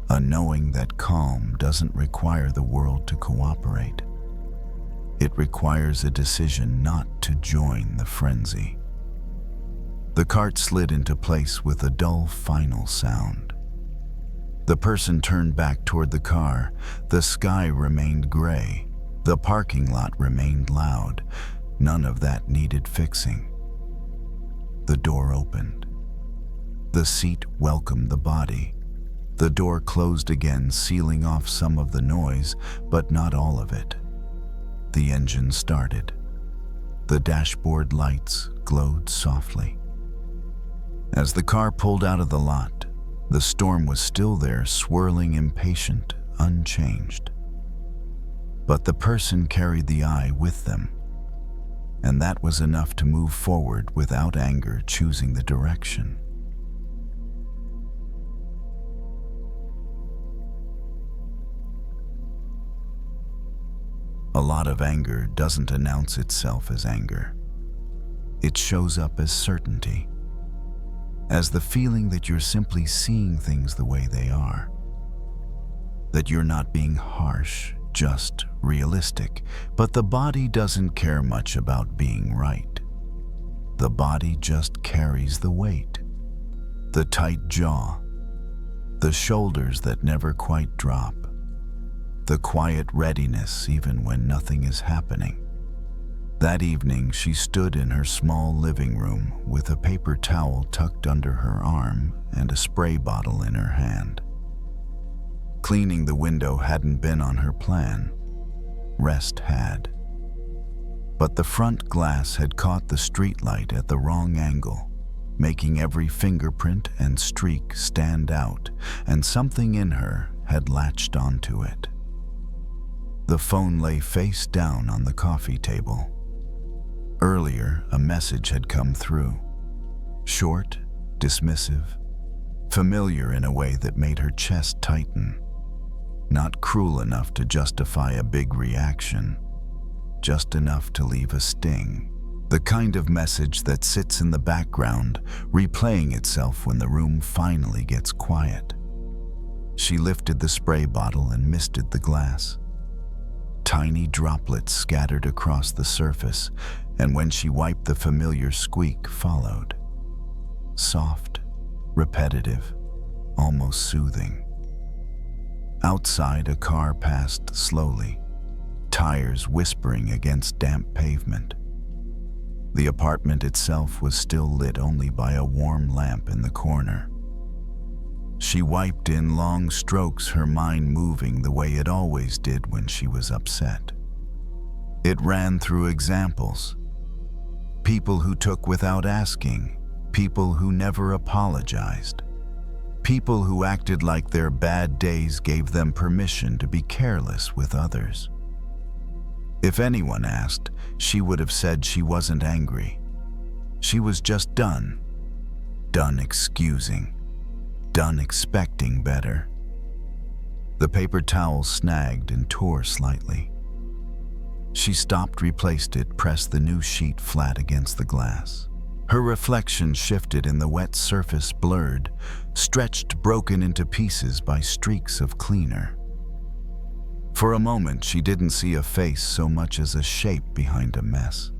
A knowing that calm doesn't require the world to cooperate. It requires a decision not to join the frenzy. The cart slid into place with a dull final sound. The person turned back toward the car. The sky remained gray. The parking lot remained loud. None of that needed fixing. The door opened. The seat welcomed the body. The door closed again, sealing off some of the noise, but not all of it. The engine started. The dashboard lights glowed softly. As the car pulled out of the lot, the storm was still there, swirling, impatient, unchanged. But the person carried the I with them, and that was enough to move forward without anger choosing the direction. A lot of anger doesn't announce itself as anger. It shows up as certainty, as the feeling that you're simply seeing things the way they are, that you're not being harsh, just realistic. But the body doesn't care much about being right. The body just carries the weight, the tight jaw, the shoulders that never quite drop, the quiet readiness even when nothing is happening. That evening, she stood in her small living room with a paper towel tucked under her arm and a spray bottle in her hand. Cleaning the window hadn't been on her plan. Rest had. But the front glass had caught the streetlight at the wrong angle, making every fingerprint and streak stand out, and something in her had latched onto it. The phone lay face down on the coffee table. Earlier, a message had come through. Short, dismissive, familiar in a way that made her chest tighten. Not cruel enough to justify a big reaction, just enough to leave a sting. The kind of message that sits in the background, replaying itself when the room finally gets quiet. She lifted the spray bottle and misted the glass. Tiny droplets scattered across the surface, and when she wiped, the familiar squeak followed. Soft, repetitive, almost soothing. Outside, a car passed slowly, tires whispering against damp pavement. The apartment itself was still lit only by a warm lamp in the corner. She wiped in long strokes, her mind moving the way it always did when she was upset. It ran through examples. People who took without asking, people who never apologized, people who acted like their bad days gave them permission to be careless with others. If anyone asked, she would have said she wasn't angry. She was just done. Done excusing. Done expecting better. The paper towel snagged and tore slightly. She stopped, replaced it, pressed the new sheet flat against the glass. Her reflection shifted in the wet surface, blurred, stretched, broken into pieces by streaks of cleaner. For a moment, she didn't see a face so much as a shape behind a mess.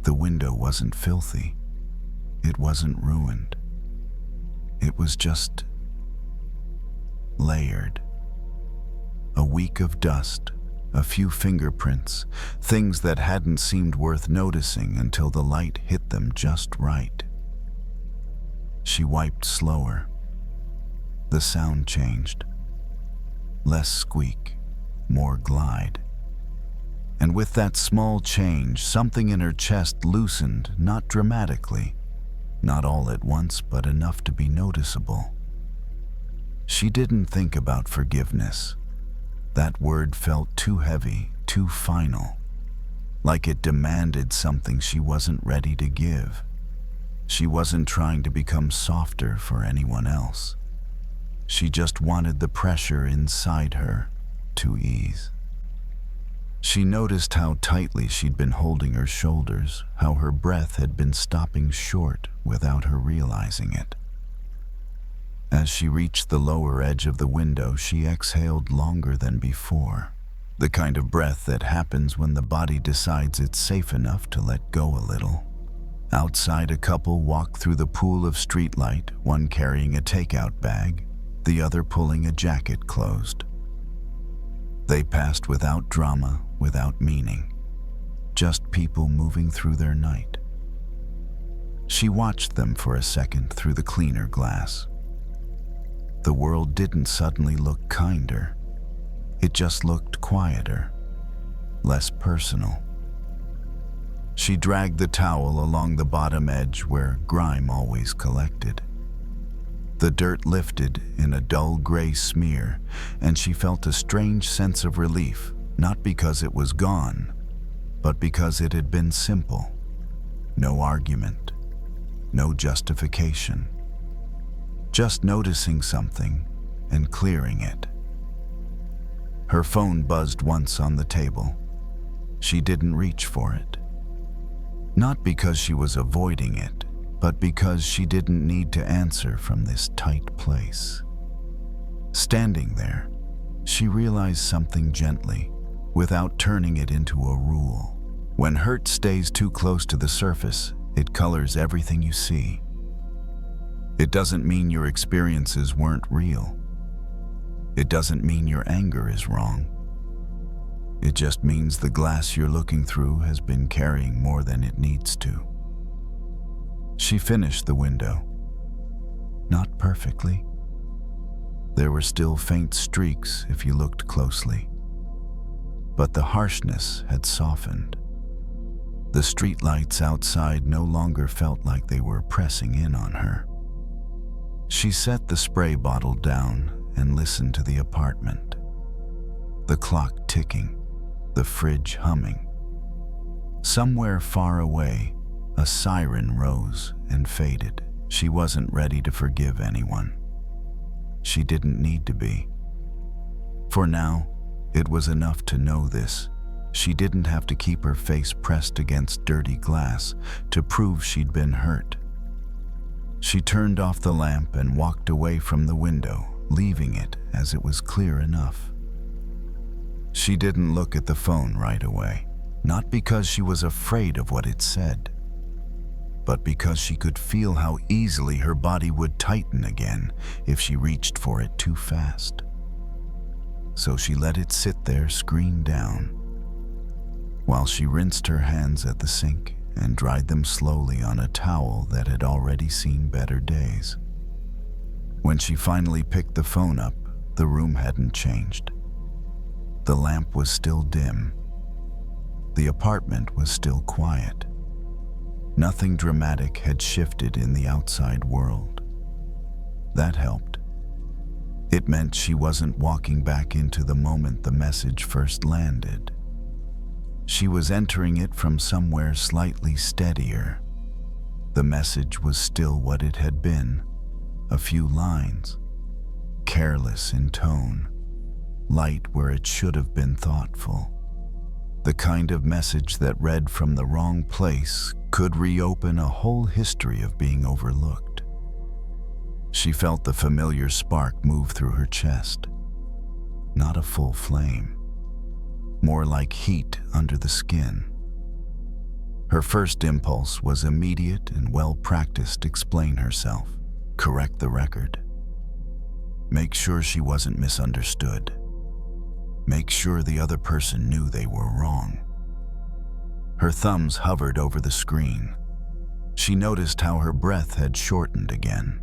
The window wasn't filthy. It wasn't ruined. It was just layered. A week of dust, a few fingerprints, things that hadn't seemed worth noticing until the light hit them just right. She wiped slower. The sound changed. less squeak, more glide. And with that small change, something in her chest loosened, not dramatically, not all at once, but enough to be noticeable. She didn't think about forgiveness. That word felt too heavy, too final, like it demanded something she wasn't ready to give. She wasn't trying to become softer for anyone else. She just wanted the pressure inside her to ease. She noticed how tightly she'd been holding her shoulders, how her breath had been stopping short without her realizing it. As she reached the lower edge of the window, she exhaled longer than before, the kind of breath that happens when the body decides it's safe enough to let go a little. Outside, a couple walked through the pool of streetlight, one carrying a takeout bag, the other pulling a jacket closed. They passed without drama, without meaning, just people moving through their night. She watched them for a second through the cleaner glass. The world didn't suddenly look kinder. It just looked quieter, less personal. She dragged the towel along the bottom edge where grime always collected. The dirt lifted in a dull gray smear, and she felt a strange sense of relief, not because it was gone, but because it had been simple. No argument, no justification. Just noticing something and clearing it. Her phone buzzed once on the table. She didn't reach for it. Not because she was avoiding it, but because she didn't need to answer from this tight place. Standing there, she realized something gently, without turning it into a rule. When hurt stays too close to the surface, it colors everything you see. It doesn't mean your experiences weren't real. It doesn't mean your anger is wrong. It just means the glass you're looking through has been carrying more than it needs to. She finished the window. Not perfectly. There were still faint streaks if you looked closely. But the harshness had softened. The streetlights outside no longer felt like they were pressing in on her. She set the spray bottle down and listened to the apartment. The clock ticking, the fridge humming. Somewhere far away, a siren rose and faded. She wasn't ready to forgive anyone. She didn't need to be. For now, it was enough to know this. She didn't have to keep her face pressed against dirty glass to prove she'd been hurt. She turned off the lamp and walked away from the window, leaving it as it was clear enough. She didn't look at the phone right away, not because she was afraid of what it said, but because she could feel how easily her body would tighten again if she reached for it too fast. So she let it sit there, screen down, while she rinsed her hands at the sink and dried them slowly on a towel that had already seen better days. When she finally picked the phone up, the room hadn't changed. The lamp was still dim. The apartment was still quiet. Nothing dramatic had shifted in the outside world. That helped. It meant she wasn't walking back into the moment the message first landed. She was entering it from somewhere slightly steadier. The message was still what it had been, a few lines, careless in tone, light where it should have been thoughtful. The kind of message that read from the wrong place could reopen a whole history of being overlooked. She felt the familiar spark move through her chest. Not a full flame, more like heat under the skin. Her first impulse was immediate and well-practiced: explain herself, correct the record. Make sure she wasn't misunderstood. Make sure the other person knew they were wrong. Her thumbs hovered over the screen. She noticed how her breath had shortened again.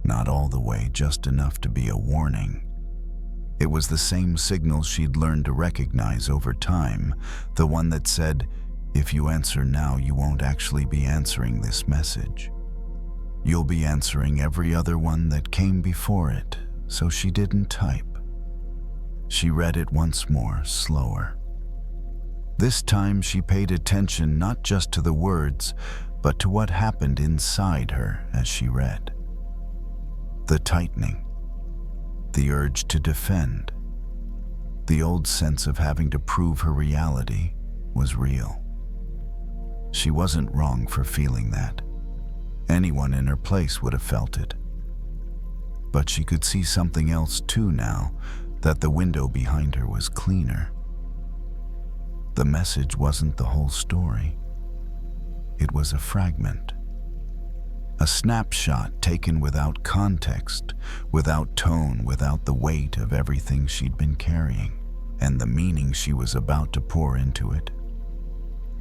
Not all the way, just enough to be a warning. It was the same signal she'd learned to recognize over time, the one that said, if you answer now, you won't actually be answering this message. You'll be answering every other one that came before it, so she didn't type. She read it once more, slower. This time she paid attention not just to the words, but to what happened inside her as she read. The tightening, the urge to defend, the old sense of having to prove her reality was real. She wasn't wrong for feeling that. Anyone in her place would have felt it. But she could see something else too now, that the window behind her was cleaner. The message wasn't the whole story. It was a fragment. A snapshot taken without context, without tone, without the weight of everything she'd been carrying, and the meaning she was about to pour into it.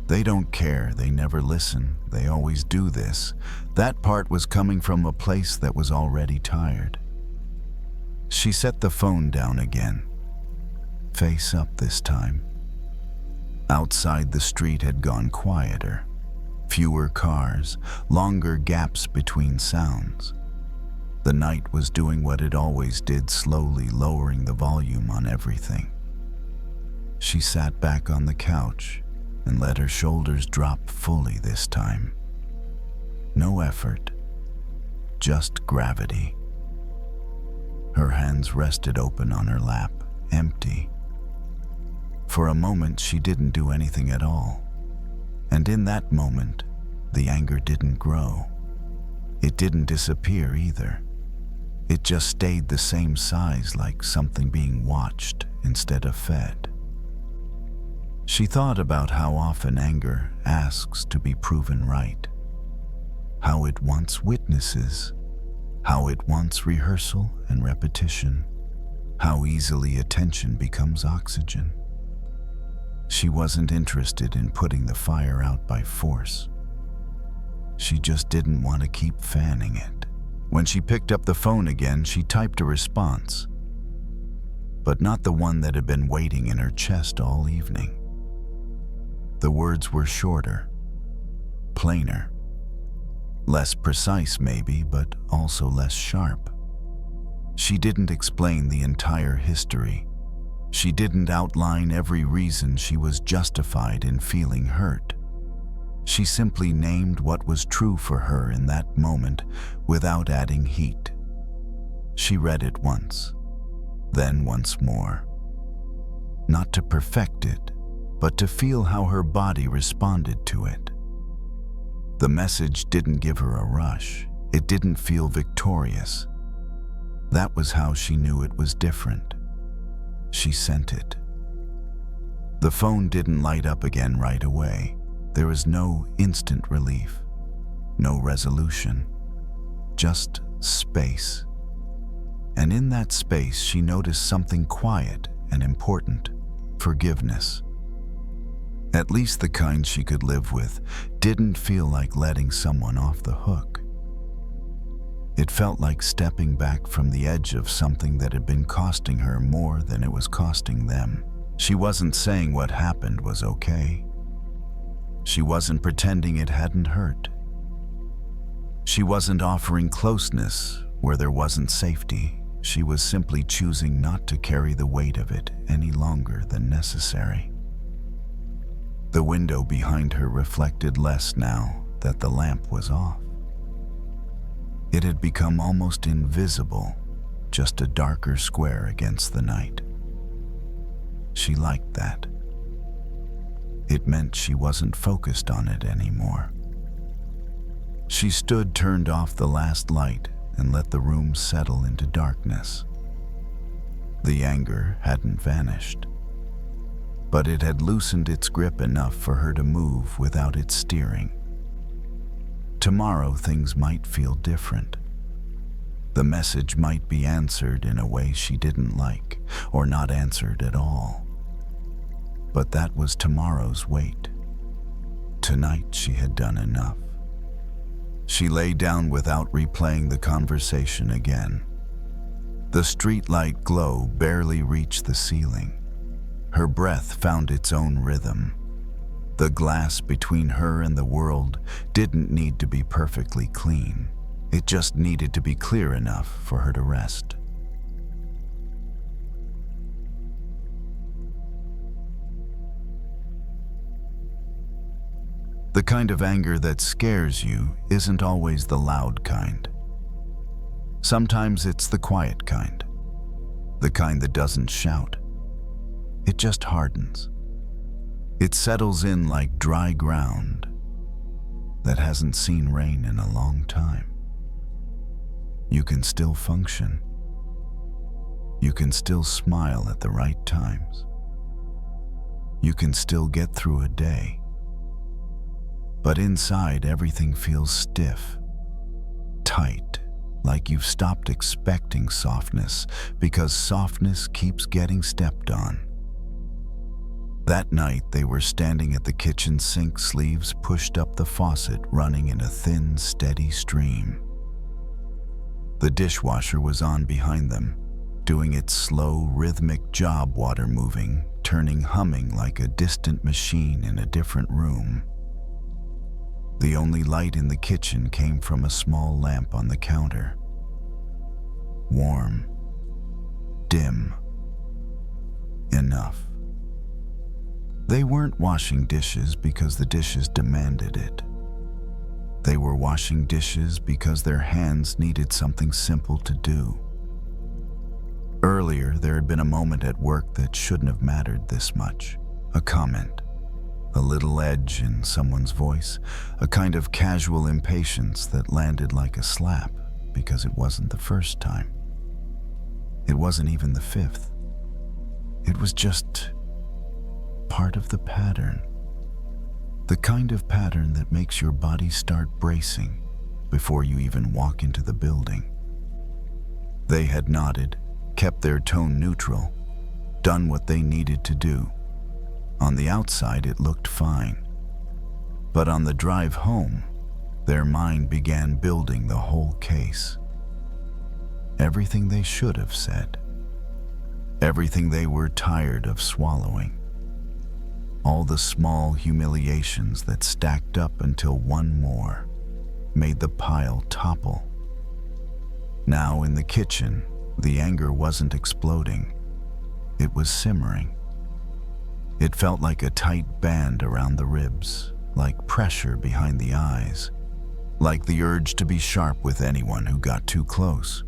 They don't care, they never listen, they always do this. That part was coming from a place that was already tired. She set the phone down again, face up this time. Outside, the street had gone quieter. Fewer cars, longer gaps between sounds. The night was doing what it always did, slowly lowering the volume on everything. She sat back on the couch and let her shoulders drop fully this time. No effort, just gravity. Her hands rested open on her lap, empty. For a moment, she didn't do anything at all. And in that moment, the anger didn't grow. It didn't disappear either. It just stayed the same size, like something being watched instead of fed. She thought about how often anger asks to be proven right, how it wants witnesses, how it wants rehearsal and repetition, how easily attention becomes oxygen. She wasn't interested in putting the fire out by force. She just didn't want to keep fanning it. When she picked up the phone again, she typed a response, but not the one that had been waiting in her chest all evening. The words were shorter, plainer, less precise maybe, but also less sharp. She didn't explain the entire history. She didn't outline every reason she was justified in feeling hurt. She simply named what was true for her in that moment without adding heat. She read it once, then once more. Not to perfect it, but to feel how her body responded to it. The message didn't give her a rush. It didn't feel victorious. That was how she knew it was different. She sent it. The phone didn't light up again right away. There was no instant relief, no resolution, just space. And in that space, she noticed something quiet and important: forgiveness. At least the kind she could live with, didn't feel like letting someone off the hook. It felt like stepping back from the edge of something that had been costing her more than it was costing them. She wasn't saying what happened was okay. She wasn't pretending it hadn't hurt. She wasn't offering closeness where there wasn't safety. She was simply choosing not to carry the weight of it any longer than necessary. The window behind her reflected less now that the lamp was off. It had become almost invisible, just a darker square against the night. She liked that. It meant she wasn't focused on it anymore. She stood, turned off the last light, and let the room settle into darkness. The anger hadn't vanished, but it had loosened its grip enough for her to move without its steering. Tomorrow things might feel different. The message might be answered in a way she didn't like, or not answered at all. But that was tomorrow's wait. Tonight she had done enough. She lay down without replaying the conversation again. The streetlight glow barely reached the ceiling. Her breath found its own rhythm. The glass between her and the world didn't need to be perfectly clean. It just needed to be clear enough for her to rest. The kind of anger that scares you isn't always the loud kind. Sometimes it's the quiet kind, the kind that doesn't shout. It just hardens. It settles in like dry ground that hasn't seen rain in a long time. You can still function. You can still smile at the right times. You can still get through a day. But inside, everything feels stiff, tight, like you've stopped expecting softness because softness keeps getting stepped on. That night, they were standing at the kitchen sink, sleeves pushed up the faucet, running in a thin, steady stream. The dishwasher was on behind them, doing its slow, rhythmic job, water moving, turning, humming like a distant machine in a different room. The only light in the kitchen came from a small lamp on the counter. Warm, dim, enough. They weren't washing dishes because the dishes demanded it. They were washing dishes because their hands needed something simple to do. Earlier, there had been a moment at work that shouldn't have mattered this much. A comment, a little edge in someone's voice, a kind of casual impatience that landed like a slap because it wasn't the first time. It wasn't even the fifth. It was just part of the pattern. The kind of pattern that makes your body start bracing before you even walk into the building. They had nodded, kept their tone neutral, done what they needed to do. On the outside, it looked fine. But on the drive home, their mind began building the whole case. Everything they should have said. Everything they were tired of swallowing. All the small humiliations that stacked up until one more made the pile topple. Now in the kitchen, the anger wasn't exploding. It was simmering. It felt like a tight band around the ribs, like pressure behind the eyes, like the urge to be sharp with anyone who got too close.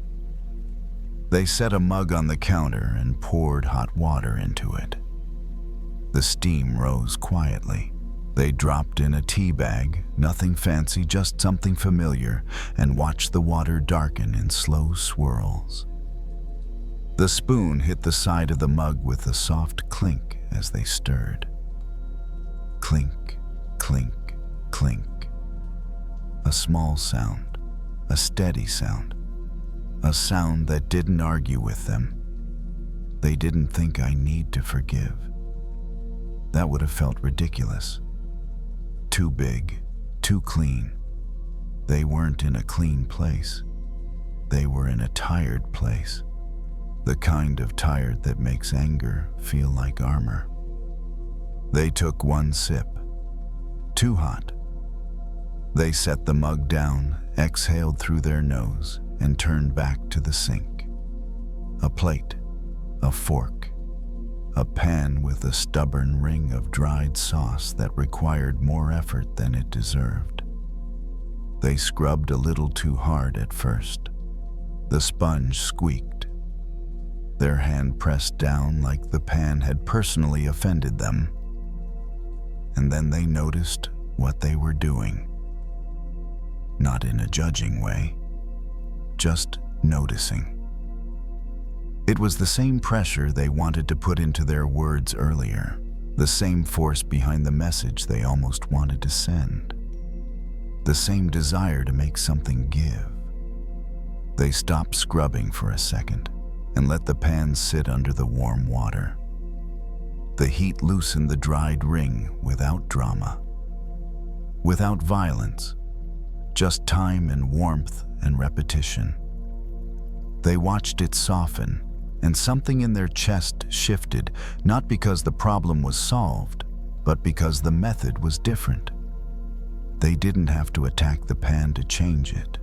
They set a mug on the counter and poured hot water into it. The steam rose quietly. They dropped in a tea bag, nothing fancy, just something familiar, and watched the water darken in slow swirls. The spoon hit the side of the mug with a soft clink as they stirred. Clink, clink, clink. A small sound, a steady sound, a sound that didn't argue with them. They didn't think, I need to forgive. That would have felt ridiculous. Too big, too clean. They weren't in a clean place. They were in a tired place. The kind of tired that makes anger feel like armor. They took one sip. Too hot. They set the mug down, exhaled through their nose, and turned back to the sink. A plate, a fork, a pan with a stubborn ring of dried sauce that required more effort than it deserved. They scrubbed a little too hard at first. The sponge squeaked. Their hand pressed down like the pan had personally offended them. And then they noticed what they were doing. Not in a judging way, just noticing. It was the same pressure they wanted to put into their words earlier, the same force behind the message they almost wanted to send, the same desire to make something give. They stopped scrubbing for a second and let the pan sit under the warm water. The heat loosened the dried ring without drama, without violence, just time and warmth and repetition. They watched it soften, and something in their chest shifted, not because the problem was solved, but because the method was different. They didn't have to attack the pan to change it.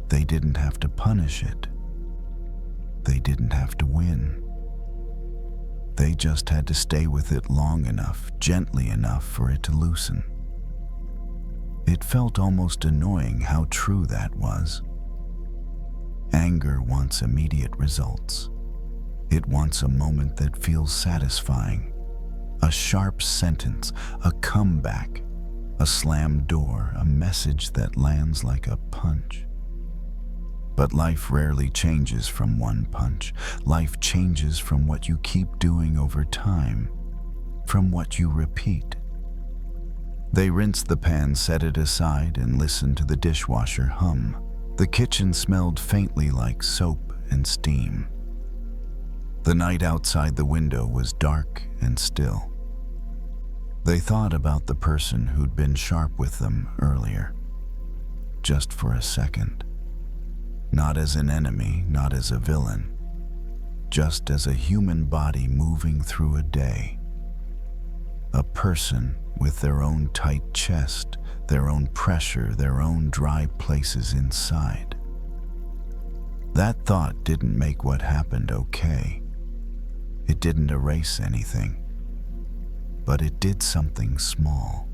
They didn't have to punish it. They didn't have to win. They just had to stay with it long enough, gently enough for it to loosen. It felt almost annoying how true that was. Anger wants immediate results. It wants a moment that feels satisfying. A sharp sentence, a comeback, a slammed door, a message that lands like a punch. But life rarely changes from one punch. Life changes from what you keep doing over time, from what you repeat. They rinsed the pan, set it aside, and listened to the dishwasher hum. The kitchen smelled faintly like soap and steam. The night outside the window was dark and still. They thought about the person who'd been sharp with them earlier, just for a second. Not as an enemy, not as a villain, just as a human body moving through a day. A person with their own tight chest, their own pressure, their own dry places inside. That thought didn't make what happened okay. It didn't erase anything, but it did something small.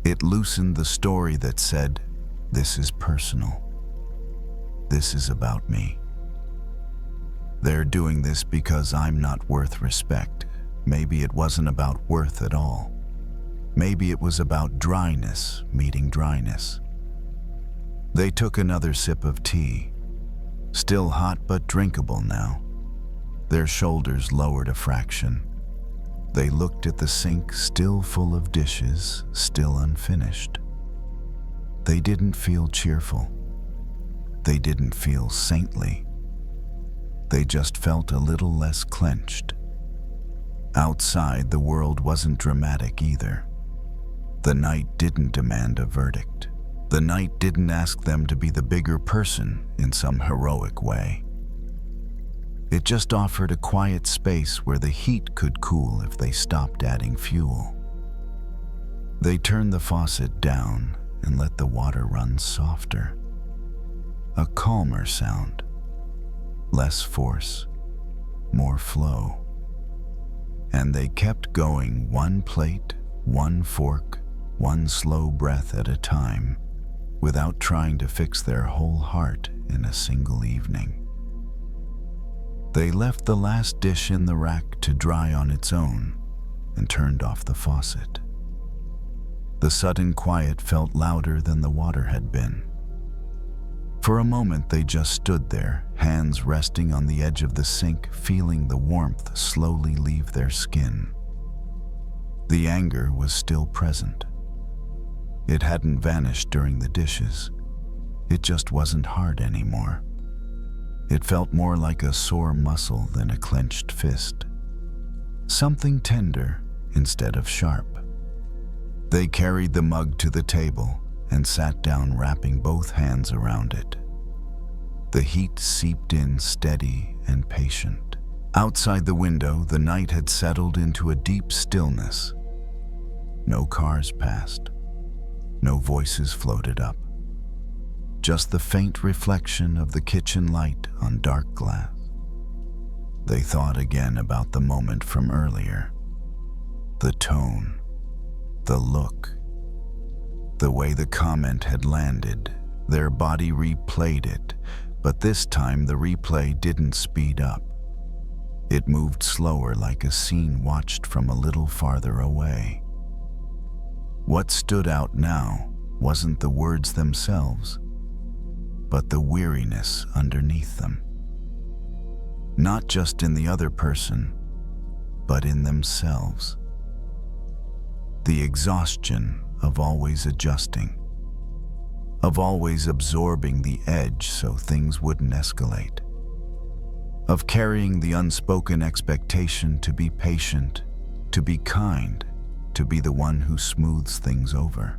It loosened the story that said, "This is personal. This is about me. They're doing this because I'm not worth respect." Maybe it wasn't about worth at all. Maybe it was about dryness meeting dryness. They took another sip of tea, still hot but drinkable now. Their shoulders lowered a fraction. They looked at the sink, still full of dishes, still unfinished. They didn't feel cheerful. They didn't feel saintly. They just felt a little less clenched. Outside, the world wasn't dramatic either. The night didn't demand a verdict. The night didn't ask them to be the bigger person in some heroic way. It just offered a quiet space where the heat could cool if they stopped adding fuel. They turned the faucet down and let the water run softer. A calmer sound. Less force, more flow. And they kept going, one plate, one fork, one slow breath at a time, without trying to fix their whole heart in a single evening. They left the last dish in the rack to dry on its own and turned off the faucet. The sudden quiet felt louder than the water had been. For a moment they just stood there, hands resting on the edge of the sink, feeling the warmth slowly leave their skin. The anger was still present. It hadn't vanished during the dishes. It just wasn't hard anymore. It felt more like a sore muscle than a clenched fist. Something tender instead of sharp. They carried the mug to the table and sat down, wrapping both hands around it. The heat seeped in steady and patient. Outside the window, the night had settled into a deep stillness. No cars passed. No voices floated up. Just the faint reflection of the kitchen light on dark glass. They thought again about the moment from earlier. The tone, the look, the way the comment had landed. Their body replayed it, but this time the replay didn't speed up. It moved slower, like a scene watched from a little farther away. What stood out now wasn't the words themselves, but the weariness underneath them. Not just in the other person, but in themselves. The exhaustion of always adjusting, of always absorbing the edge so things wouldn't escalate, of carrying the unspoken expectation to be patient, to be kind, to be the one who smooths things over.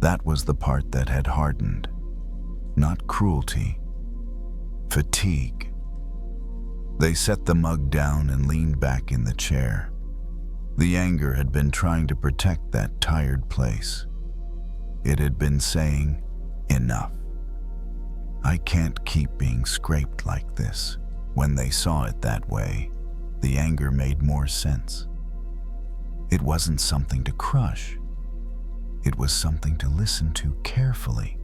That was the part that had hardened. Not cruelty, fatigue. They set the mug down and leaned back in the chair. The anger had been trying to protect that tired place. It had been saying, "Enough. I can't keep being scraped like this." When they saw it that way, the anger made more sense. It wasn't something to crush. It was something to listen to carefully.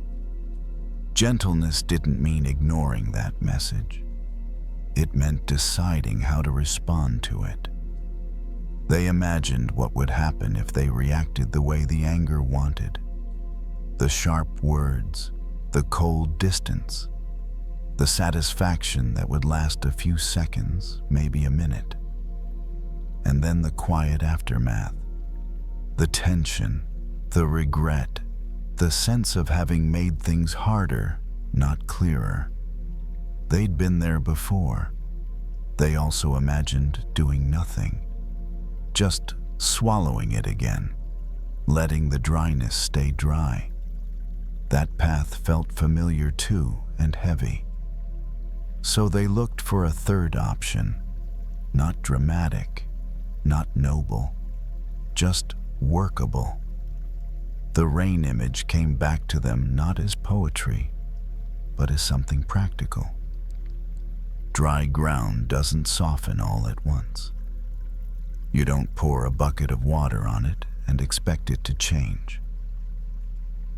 Gentleness didn't mean ignoring that message. It meant deciding how to respond to it. They imagined what would happen if they reacted the way the anger wanted. The sharp words, the cold distance, the satisfaction that would last a few seconds, maybe a minute. And then the quiet aftermath, the tension, the regret, the sense of having made things harder, not clearer. They'd been there before. They also imagined doing nothing, just swallowing it again, letting the dryness stay dry. That path felt familiar too, and heavy. So they looked for a third option, not dramatic, not noble, just workable. The rain image came back to them not as poetry, but as something practical. Dry ground doesn't soften all at once. You don't pour a bucket of water on it and expect it to change.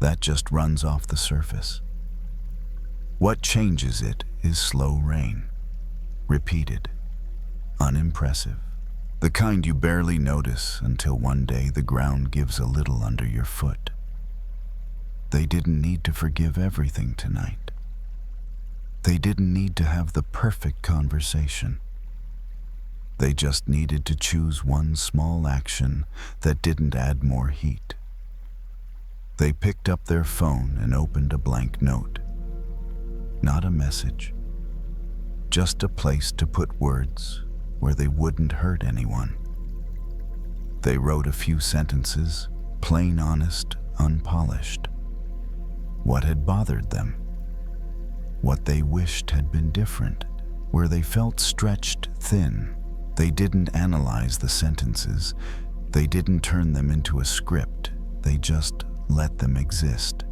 That just runs off the surface. What changes it is slow rain, repeated, unimpressive, the kind you barely notice until one day the ground gives a little under your foot. They didn't need to forgive everything tonight. They didn't need to have the perfect conversation. They just needed to choose one small action that didn't add more heat. They picked up their phone and opened a blank note. Not a message, just a place to put words where they wouldn't hurt anyone. They wrote a few sentences, plain, honest, unpolished. What had bothered them? What they wished had been different, where they felt stretched thin. They didn't analyze the sentences. They didn't turn them into a script. They just let them exist.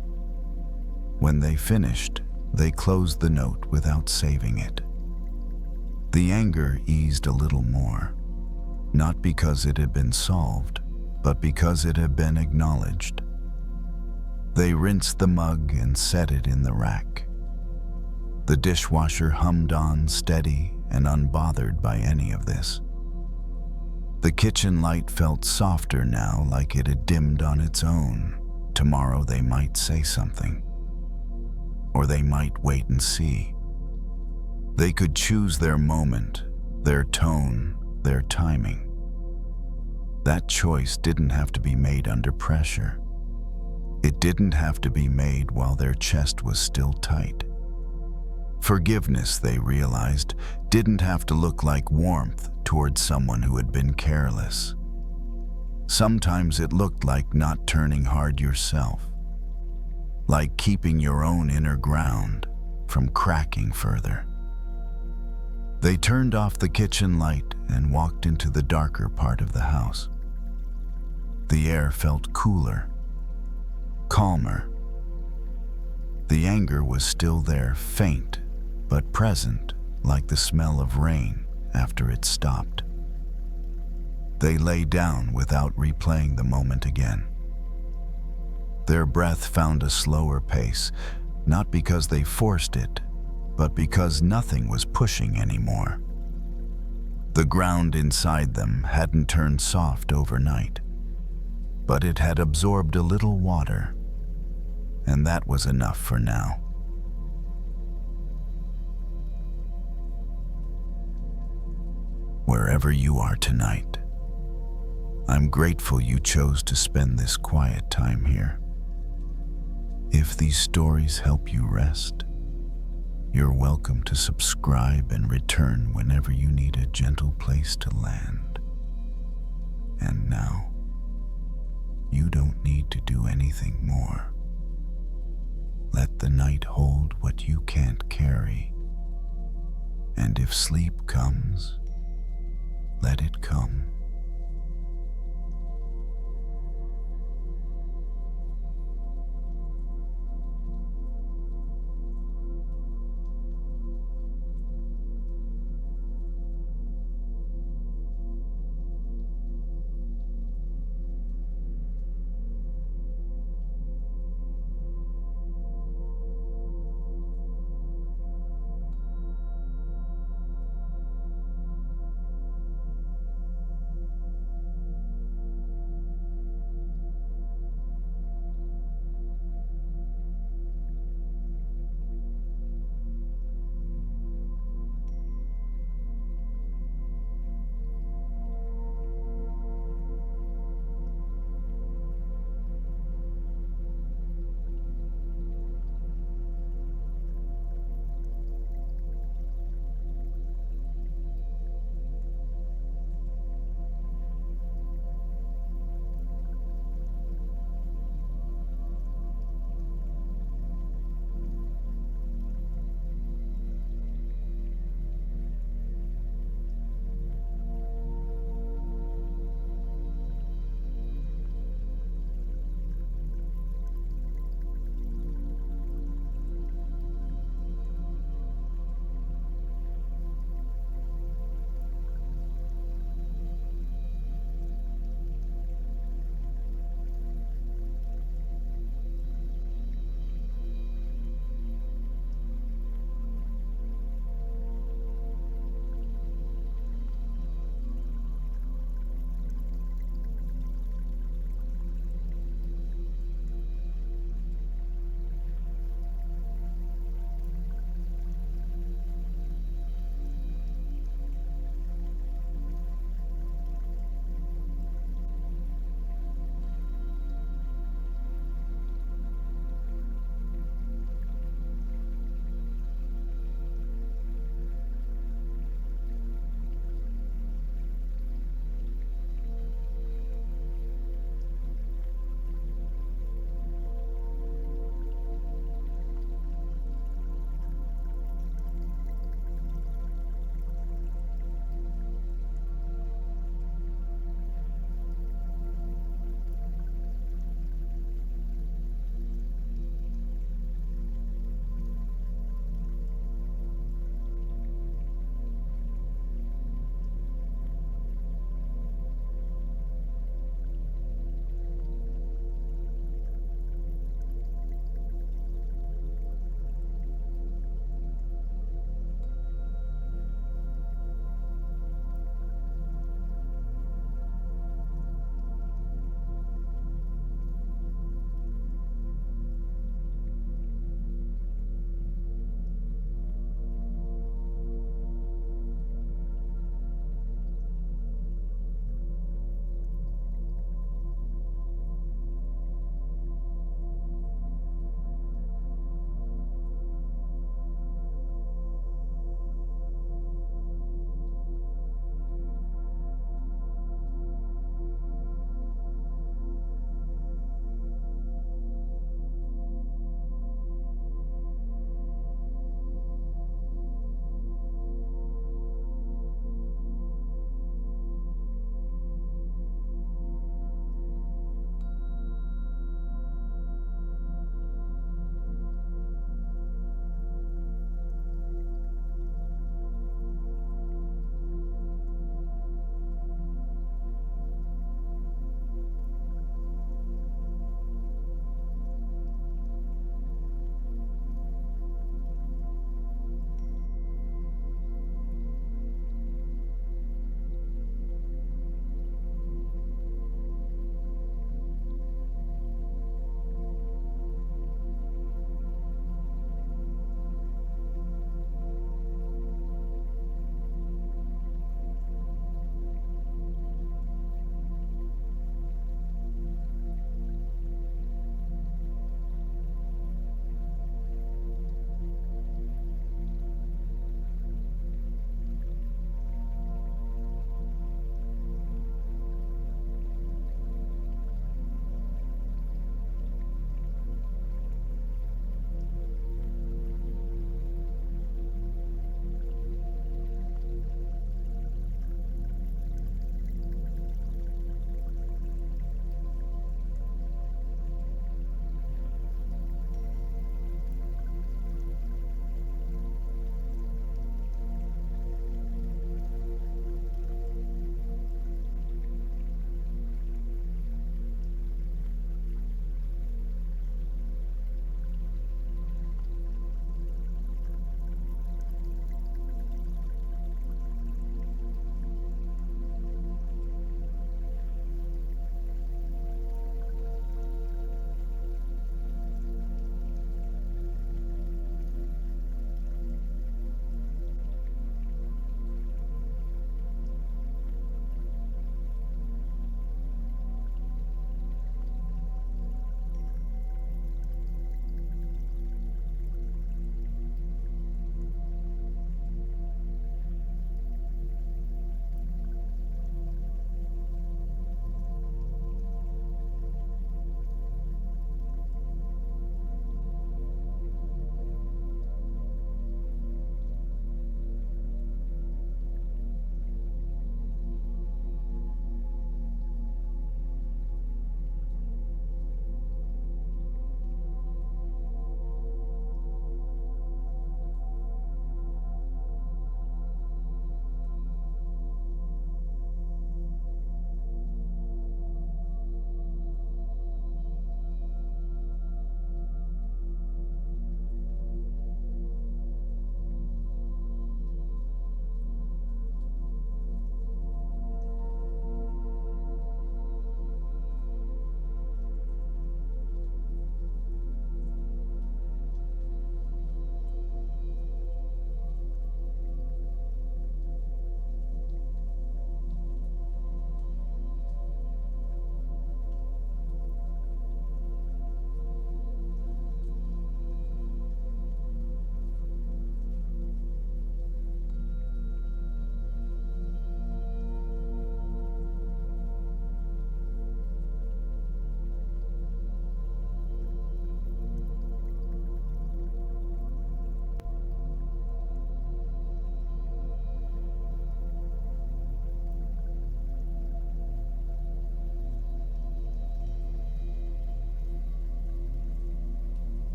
When they finished, they closed the note without saving it. The anger eased a little more, not because it had been solved, but because it had been acknowledged. They rinsed the mug and set it in the rack. The dishwasher hummed on, steady and unbothered by any of this. The kitchen light felt softer now, like it had dimmed on its own. Tomorrow they might say something, or they might wait and see. They could choose their moment, their tone, their timing. That choice didn't have to be made under pressure. It didn't have to be made while their chest was still tight. Forgiveness, they realized, didn't have to look like warmth towards someone who had been careless. Sometimes it looked like not turning hard yourself, like keeping your own inner ground from cracking further. They turned off the kitchen light and walked into the darker part of the house. The air felt cooler, calmer. The anger was still there, faint, but present, like the smell of rain after it stopped. They lay down without replaying the moment again. Their breath found a slower pace, not because they forced it, but because nothing was pushing anymore. The ground inside them hadn't turned soft overnight, but it had absorbed a little water, and that was enough for now. Wherever you are tonight, I'm grateful you chose to spend this quiet time here. If these stories help you rest, you're welcome to subscribe and return whenever you need a gentle place to land. And now, you don't need to do anything more. Let the night hold what you can't carry, And if sleep comes,